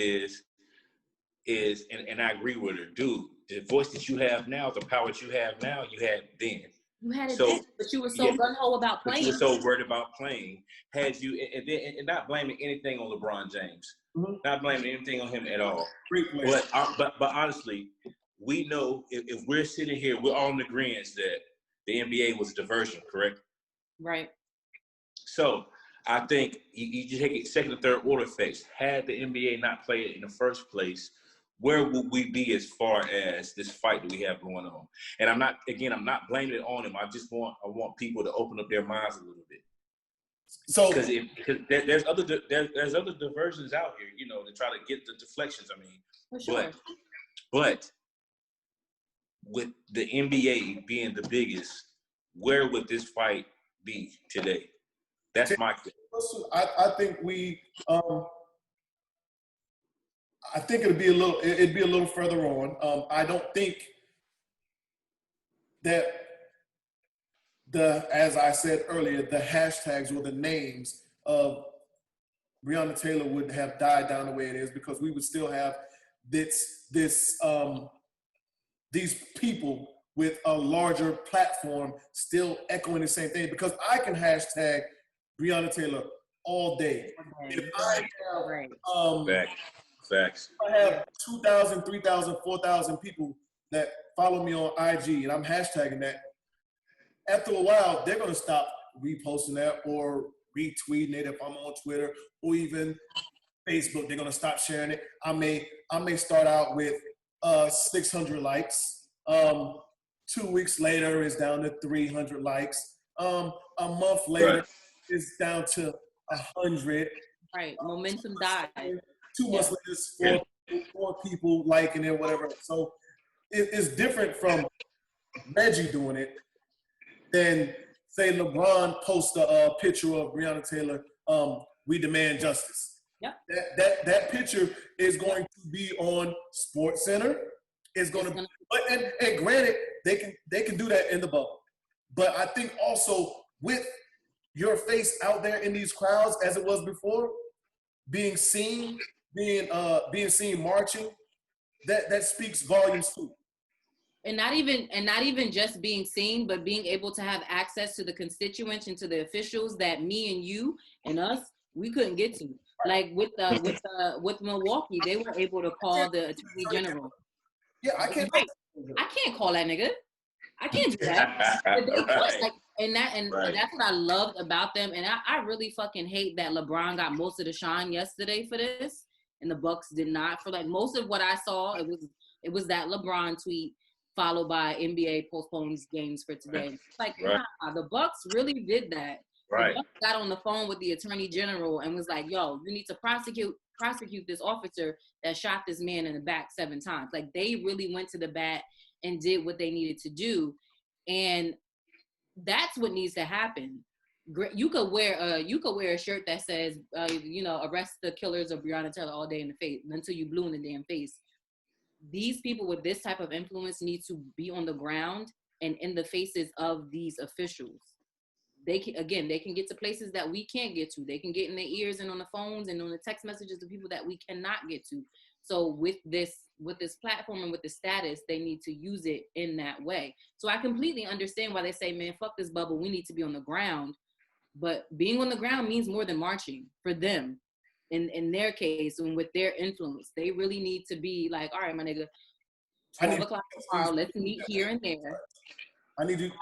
is, and I agree with her, dude. The voice that you have now, the power that you have now, you had then. You had it then, but you were so gung-ho about playing. You were so worried about playing. Had you, and not blaming anything on LeBron James. Mm-hmm. Not blaming anything on him at all. But honestly, we know if we're sitting here, we're all in agreement that the NBA was a diversion, correct? Right. So I think you take it second and third order effects. Had the NBA not played it in the first place, where would we be as far as this fight that we have going on? And I'm not blaming it on him. I want people to open up their minds a little bit. So because there's other diversions out here, to try to get the deflections. I mean, for sure. But with the NBA being the biggest, where would this fight be today? That's my question. I think I think it'd be a little further on. I don't think that as I said earlier, the hashtags or the names of Breonna Taylor would have died down the way it is, because we would still have these people with a larger platform still echoing the same thing, because I can hashtag Breonna Taylor all day. If I have, Facts. I have 2,000, 3,000, 4,000 people that follow me on IG and I'm hashtagging that. After a while, they're going to stop reposting that or retweeting it if I'm on Twitter or even Facebook. They're going to stop sharing it. I may start out with 600 likes. 2 weeks later, it's down to 300 likes. A month later, it's down to 100. Right. Momentum died. 2 months later, it's four people liking it, whatever. So it's different from Reggie doing it than, say, LeBron post a picture of Breonna Taylor, we demand justice. Yep. That picture is going to be on SportsCenter. It's going to, and granted, they can do that in the bubble. But I think also with your face out there in these crowds, as it was before, being seen marching, that speaks volumes too. And not even just being seen, but being able to have access to the constituents and to the officials that me and you and us, we couldn't get to. Like with Milwaukee, they were able to call the attorney general. Yeah, I can't call that nigga. I can't do that. But they could, like, and that's what I loved about them. And I really fucking hate that LeBron got most of the shine yesterday for this, and the Bucks did not. For like most of what I saw, it was that LeBron tweet followed by NBA postpones games for today. Like, nah, the Bucks really did that. Right. The Bucks got on the phone with the attorney general and was like, yo, you need to prosecute this officer that shot this man in the back 7 times. Like, they really went to the bat and did what they needed to do. And that's what needs to happen. You could wear a shirt that says, arrest the killers of Breonna Taylor all day in the face until you blue in the damn face. These people with this type of influence need to be on the ground and in the faces of these officials. They can get to places that we can't get to. They can get in their ears and on the phones and on the text messages of people that we cannot get to. So with this platform and with the status, they need to use it in that way. So I completely understand why they say, man, fuck this bubble. We need to be on the ground. But being on the ground means more than marching for them. In their case, and with their influence, they really need to be like, all right, my nigga, 12 o'clock tomorrow, let's meet here and there. I need you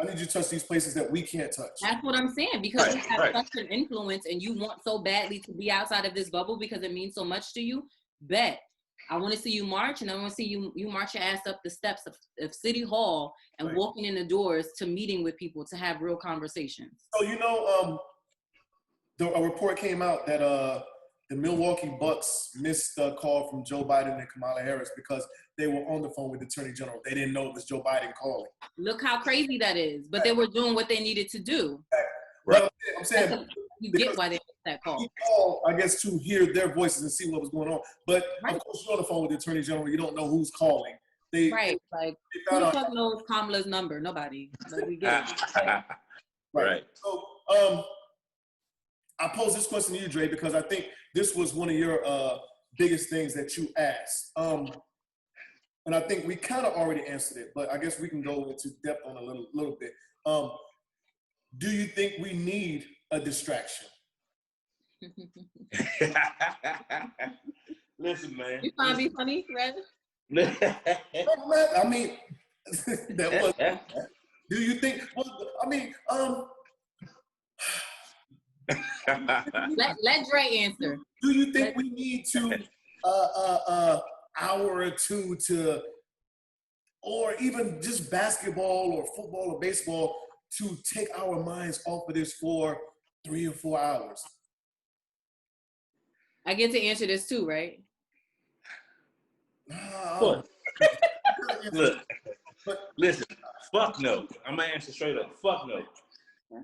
to touch these places that we can't touch. That's what I'm saying, because you have such an influence and you want so badly to be outside of this bubble because it means so much to you. Bet. I want to see you march, and I want to see you march your ass up the steps of City Hall and walking in the doors to meeting with people to have real conversations. So, a report came out that the Milwaukee Bucks missed a call from Joe Biden and Kamala Harris because they were on the phone with the Attorney General. They didn't know it was Joe Biden calling. Look how crazy that is. But they were doing what they needed to do. Right. But I'm saying you get why they missed that call. He called, I guess, to hear their voices and see what was going on. But of course, you're on the phone with the Attorney General. You don't know who's calling. Who the fuck knows Kamala's number? Nobody. Like, we get it. Right. So I pose this question to you, Dre, because I think this was one of your biggest things that you asked. And I think we kind of already answered it, but I guess we can go into depth on a little bit. Do you think we need a distraction? Listen, man. You trying to be funny, Reg? I mean, that was. Do you think? Well, I mean, let Dre answer. Do you think we need to hour or two to, or even just basketball or football or baseball, to take our minds off of this for 3 or 4 hours? I get to answer this too, right? Look, listen, fuck no. I'm gonna answer straight up. Fuck no.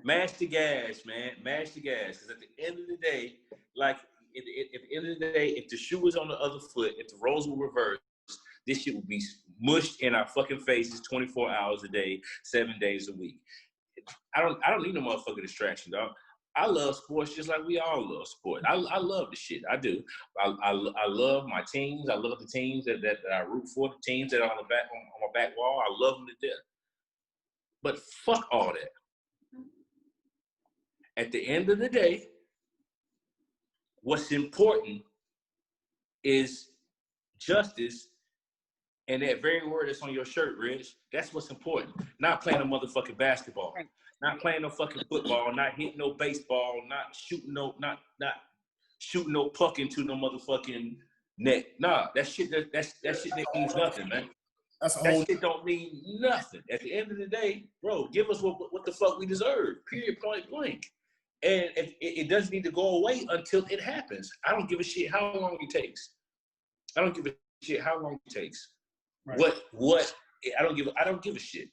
Mash the gas, man. Mash the gas. Because at the end of the day, like, at the end of the day, if the shoe was on the other foot, if the roles were reversed, this shit would be mushed in our fucking faces 24 hours a day, 7 days a week. I don't need no motherfucking distraction, dog. I love sports just like we all love sports. I love the shit. I do. I love my teams. I love the teams that I root for, the teams that are on my back wall. I love them to death. But fuck all that. At the end of the day, what's important is justice, and that very word that's on your shirt, Rich, that's what's important. Not playing no motherfucking basketball, not playing no fucking football, not hitting no baseball, not shooting no puck into no motherfucking net. Nah, that shit that means nothing, man. That's a That whole. shit don't mean nothing. At the end of the day, bro, give us what the fuck we deserve. Period. Point blank. And it doesn't need to go away until it happens. I don't give a shit how long it takes. I don't give a shit how long it takes. Right. What? I don't give a shit.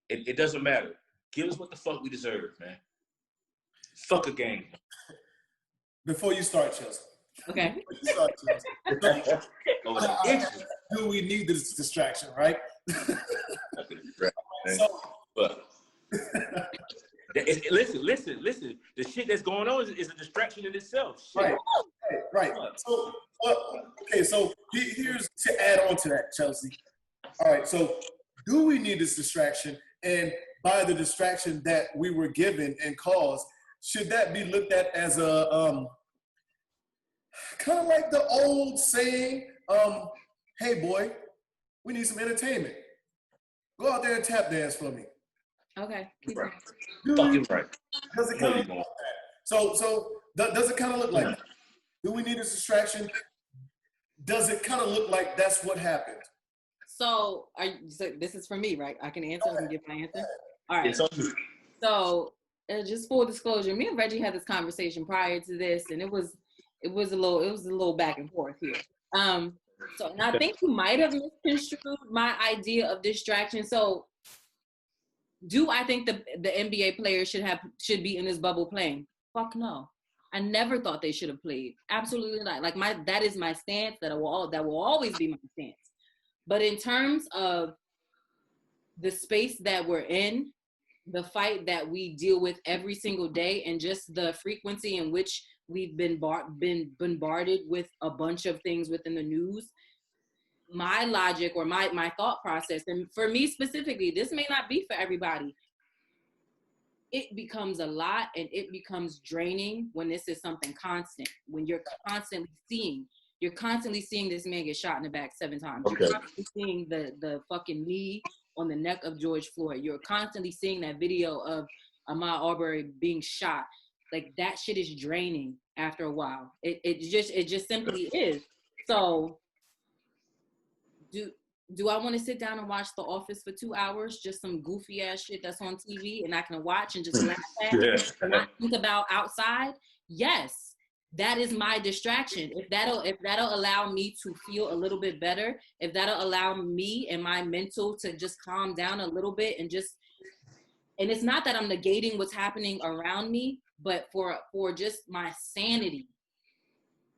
It doesn't matter. Give us what the fuck we deserve, man. Fuck a game. Before you start, Chelsea. Okay. Do we need this distraction, right? So, but listen. The shit that's going on is a distraction in itself. Shit. Right. So, so here's to add on to that, Chelsea. All right. So, do we need this distraction? And by the distraction that we were given and caused, should that be looked at as a kind of like the old saying, hey boy, we need some entertainment. Go out there and tap dance for me. Okay. Right. Fucking right. Does it kind of look like that? So does it kind of look like that? Do we need this distraction? Does it kind of look like that's what happened? So this is for me, right? I can answer and give my answer. All right. So just full disclosure, me and Reggie had this conversation prior to this, and it was a little back and forth here. So and I think you might have misconstrued my idea of distraction. So do I think the NBA players should be in this bubble playing? Fuck no. I never thought they should have played. Absolutely not. Like that is my stance. That will always be my stance. But in terms of the space that we're in, the fight that we deal with every single day, and just the frequency in which we've been bombarded with a bunch of things within the news, my logic or my thought process, and for me specifically, this may not be for everybody, it becomes a lot and it becomes draining when this is something constant, when you're constantly seeing this man get shot in the back 7 times. Okay. You're constantly seeing the fucking knee on the neck of George Floyd. You're constantly seeing that video of Ahmaud Arbery being shot. Like, that shit is draining after a while. It just simply is. So do I want to sit down and watch The Office for 2 hours, just some goofy ass shit that's on TV and I can watch and just laugh at and not think about outside? Yes. That is my distraction. If that'll allow me to feel a little bit better, if that'll allow me and my mental to just calm down a little bit and it's not that I'm negating what's happening around me, but for just my sanity,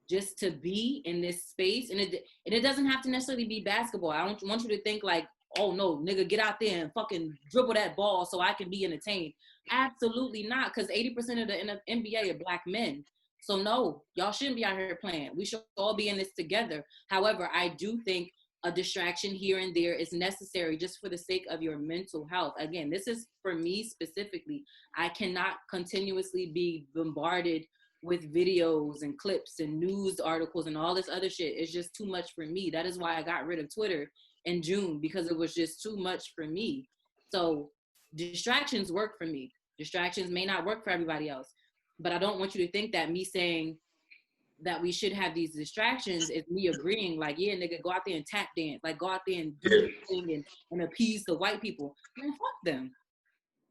just to be in this space. And it doesn't have to necessarily be basketball. I don't want you to think like, oh no, nigga, get out there and fucking dribble that ball so I can be entertained. Absolutely not, because 80% of the NBA are black men. So no, y'all shouldn't be out here playing. We should all be in this together. However, I do think a distraction here and there is necessary just for the sake of your mental health. Again, this is for me specifically. I cannot continuously be bombarded with videos and clips and news articles and all this other shit. It's just too much for me. That is why I got rid of Twitter in June, because it was just too much for me. So distractions work for me. Distractions may not work for everybody else. But I don't want you to think that me saying that we should have these distractions is me agreeing, like, yeah, nigga, go out there and tap dance. Like, go out there and do anything and appease the white people. Man, fuck them.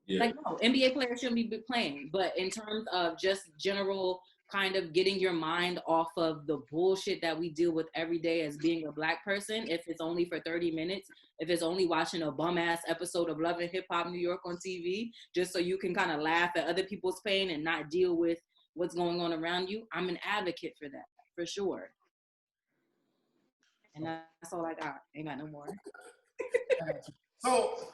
Yeah. Like, no, NBA players shouldn't be playing. But in terms of just general kind of getting your mind off of the bullshit that we deal with every day as being a black person, if it's only for 30 minutes, if it's only watching a bum-ass episode of Love and Hip Hop New York on TV, just so you can kind of laugh at other people's pain and not deal with what's going on around you, I'm an advocate for that, for sure. And that's all I got. Ain't got no more. So,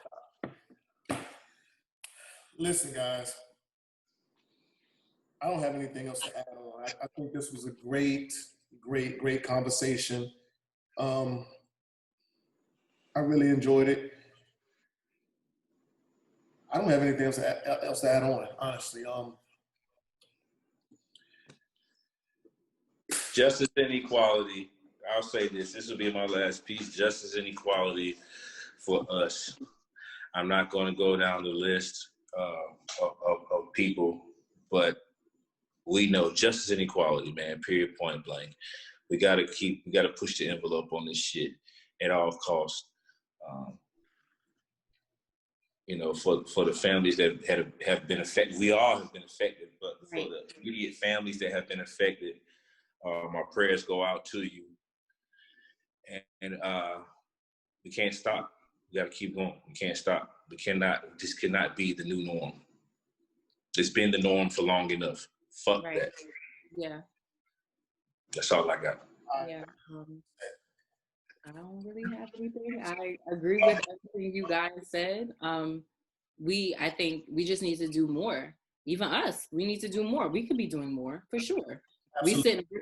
listen, guys. I don't have anything else to add on. I think this was a great conversation. I really enjoyed it. I don't have anything else to add on, honestly. Justice and equality. I'll say this. This will be my last piece. Justice and equality for us. I'm not going to go down the list of people, but we know justice and equality, man, period, point blank. We got to push the envelope on this shit. at all costs. You know, for the families that have been affected, we all have been affected, but for the immediate families that have been affected, our prayers go out to you. And we can't stop. We got to keep going. We can't stop. This cannot be the new norm. It's been the norm for long enough. Fuck that. Yeah. That's all I got. Yeah. I don't really have anything. I agree with everything you guys said. I think we just need to do more. Even us, we need to do more. We could be doing more for sure. We're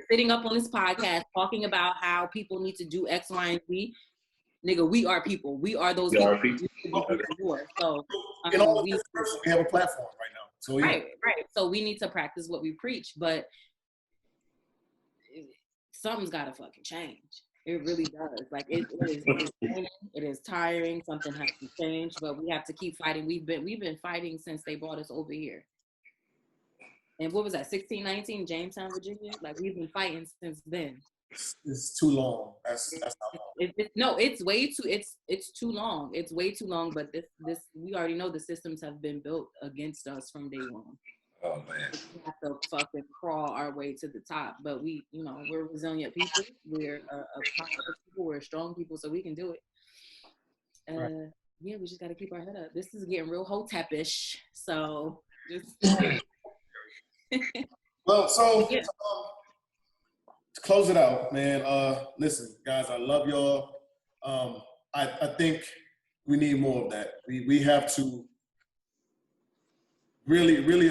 sitting up on this podcast talking about how people need to do X, Y, and Z. Nigga, we are people. We are those people. We need to do more. So we have a platform right now. So right. So we need to practice what we preach, but something's gotta fucking change. It really does. Like it is tiring. Something has to change, but we have to keep fighting. We've been fighting since they brought us over here. And what was that? 1619, Jamestown, Virginia. Like we've been fighting since then. It's too long. That's not long. It's way too. It's too long. It's way too long. But this we already know the systems have been built against us from day one. Oh man, we have to fucking crawl our way to the top. But we're resilient people. We're positive people. We're strong people, so we can do it. Yeah, we just got to keep our head up. This is getting real hotep-ish. So just. Well, so to close it out, man. Listen, guys, I love y'all. I think we need more of that. We have to really,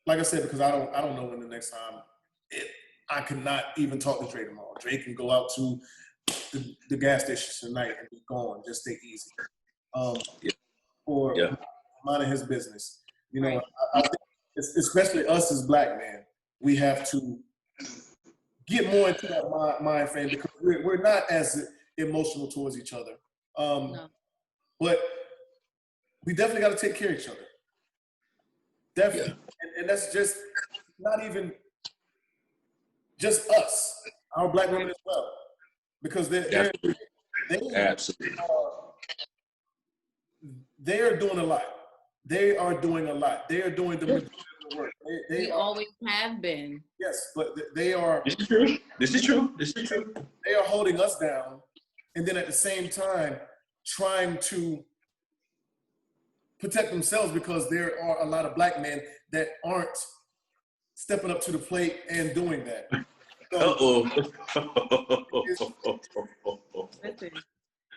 like I said, because I don't know when the next time I cannot even talk to Dre tomorrow. Dre can go out to the gas station tonight and be gone. Just stay easy. Or minding his business. You know, I think especially us as black men, we have to get more into that mind frame because we're not as emotional towards each other. No. But we definitely got to take care of each other. Definitely. And that's just not even just us, our black women as well. Because they are doing a lot. They are doing a lot. They are doing the majority of the work. They always have been. Yes, but they are. This is true. They are holding us down, and then at the same time trying to protect themselves because there are a lot of black men that aren't stepping up to the plate and doing that. So,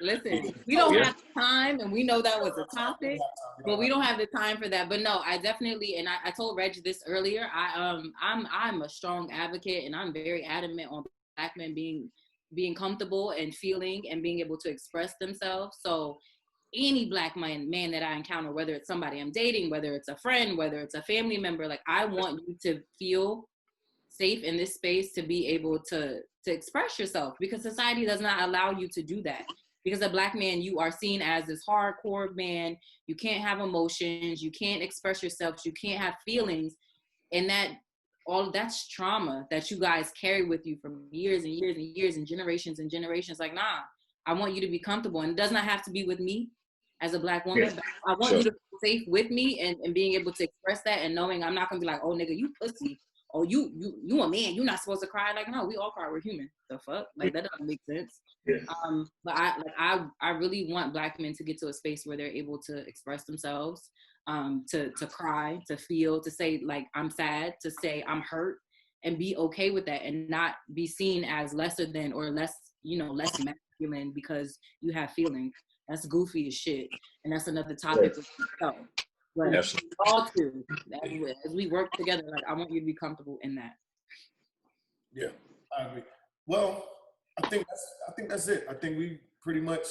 Listen, we don't have time, and we know that was a topic, but we don't have the time for that. But no, I definitely, and I told Reg this earlier, I'm a strong advocate, and I'm very adamant on black men being comfortable and feeling and being able to express themselves. So any black man that I encounter, whether it's somebody I'm dating, whether it's a friend, whether it's a family member, like I want you to feel safe in this space to be able to express yourself, because society does not allow you to do that. Because a black man, you are seen as this hardcore man. You can't have emotions. You can't express yourself. You can't have feelings. And that's trauma that you guys carry with you for years and years and years and generations. Like, nah, I want you to be comfortable. And it does not have to be with me as a black woman. But I want you to feel safe with me and being able to express that and knowing I'm not going to be like, oh, nigga, you pussy. Oh, you a man, you're not supposed to cry. Like, no, we all cry, we're human. The fuck? Like, that doesn't make sense. Yeah. But I really want black men to get to a space where they're able to express themselves, to cry, to feel, to say, like, I'm sad, to say I'm hurt, and be okay with that and not be seen as lesser than or less masculine because you have feelings. That's goofy as shit. And that's another topic. But all two, as we work together, like I want you to be comfortable in that. Yeah, I agree. Well, I think that's it. I think we pretty much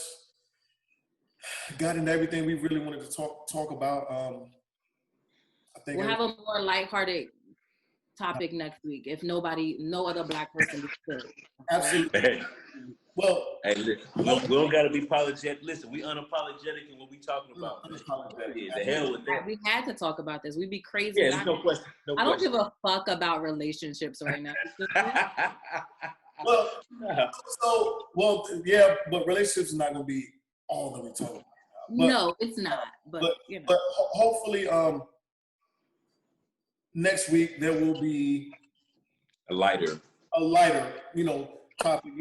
got into everything we really wanted to talk about. I think we'll have a more lighthearted topic next week if no other black person is good. Absolutely. Well, hey, we don't gotta be apologetic. Listen, we unapologetic in what we talking about. Yeah, the hell with that. We had to talk about this. We'd be crazy. Yeah, there's no question. I don't give a fuck about relationships right now. Well, so Well, yeah, but relationships is not gonna be all that we talk about. But, no, it's not. But you know. but hopefully, next week there will be A lighter, topic.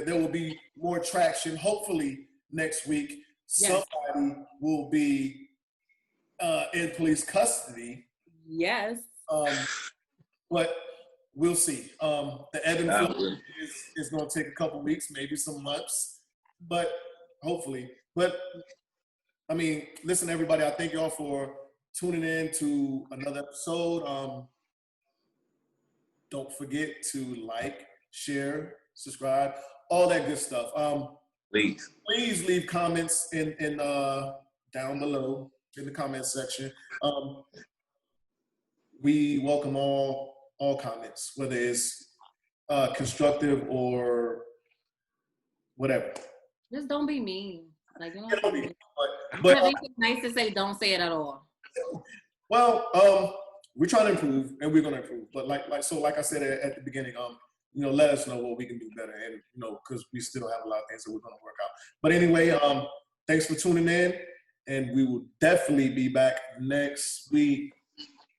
There will be more traction. Hopefully next week, somebody will be in police custody. Yes. But we'll see. The ebb and flow is going to take a couple weeks, maybe some months, but hopefully. But I mean, listen, everybody. I thank y'all for tuning in to another episode. Don't forget to like, share, subscribe, all that good stuff. please. Please leave comments in down below in the comment section. We welcome all comments, whether it's constructive or whatever. Just don't be mean. Like, But it's nice to say don't say it at all. Well, we're trying to improve, and we're going to improve. But like I said at the beginning, let us know what we can do better, and because we still have a lot of things that we're going to work out. But anyway, thanks for tuning in, and we will definitely be back next week.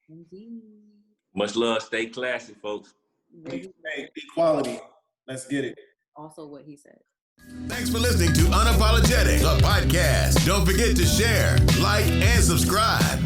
Indeed. Much love. Stay classy, folks. Equality. Let's get it. Also what he said. Thanks for listening to Unapologetic, the podcast. Don't forget to share, like, and subscribe.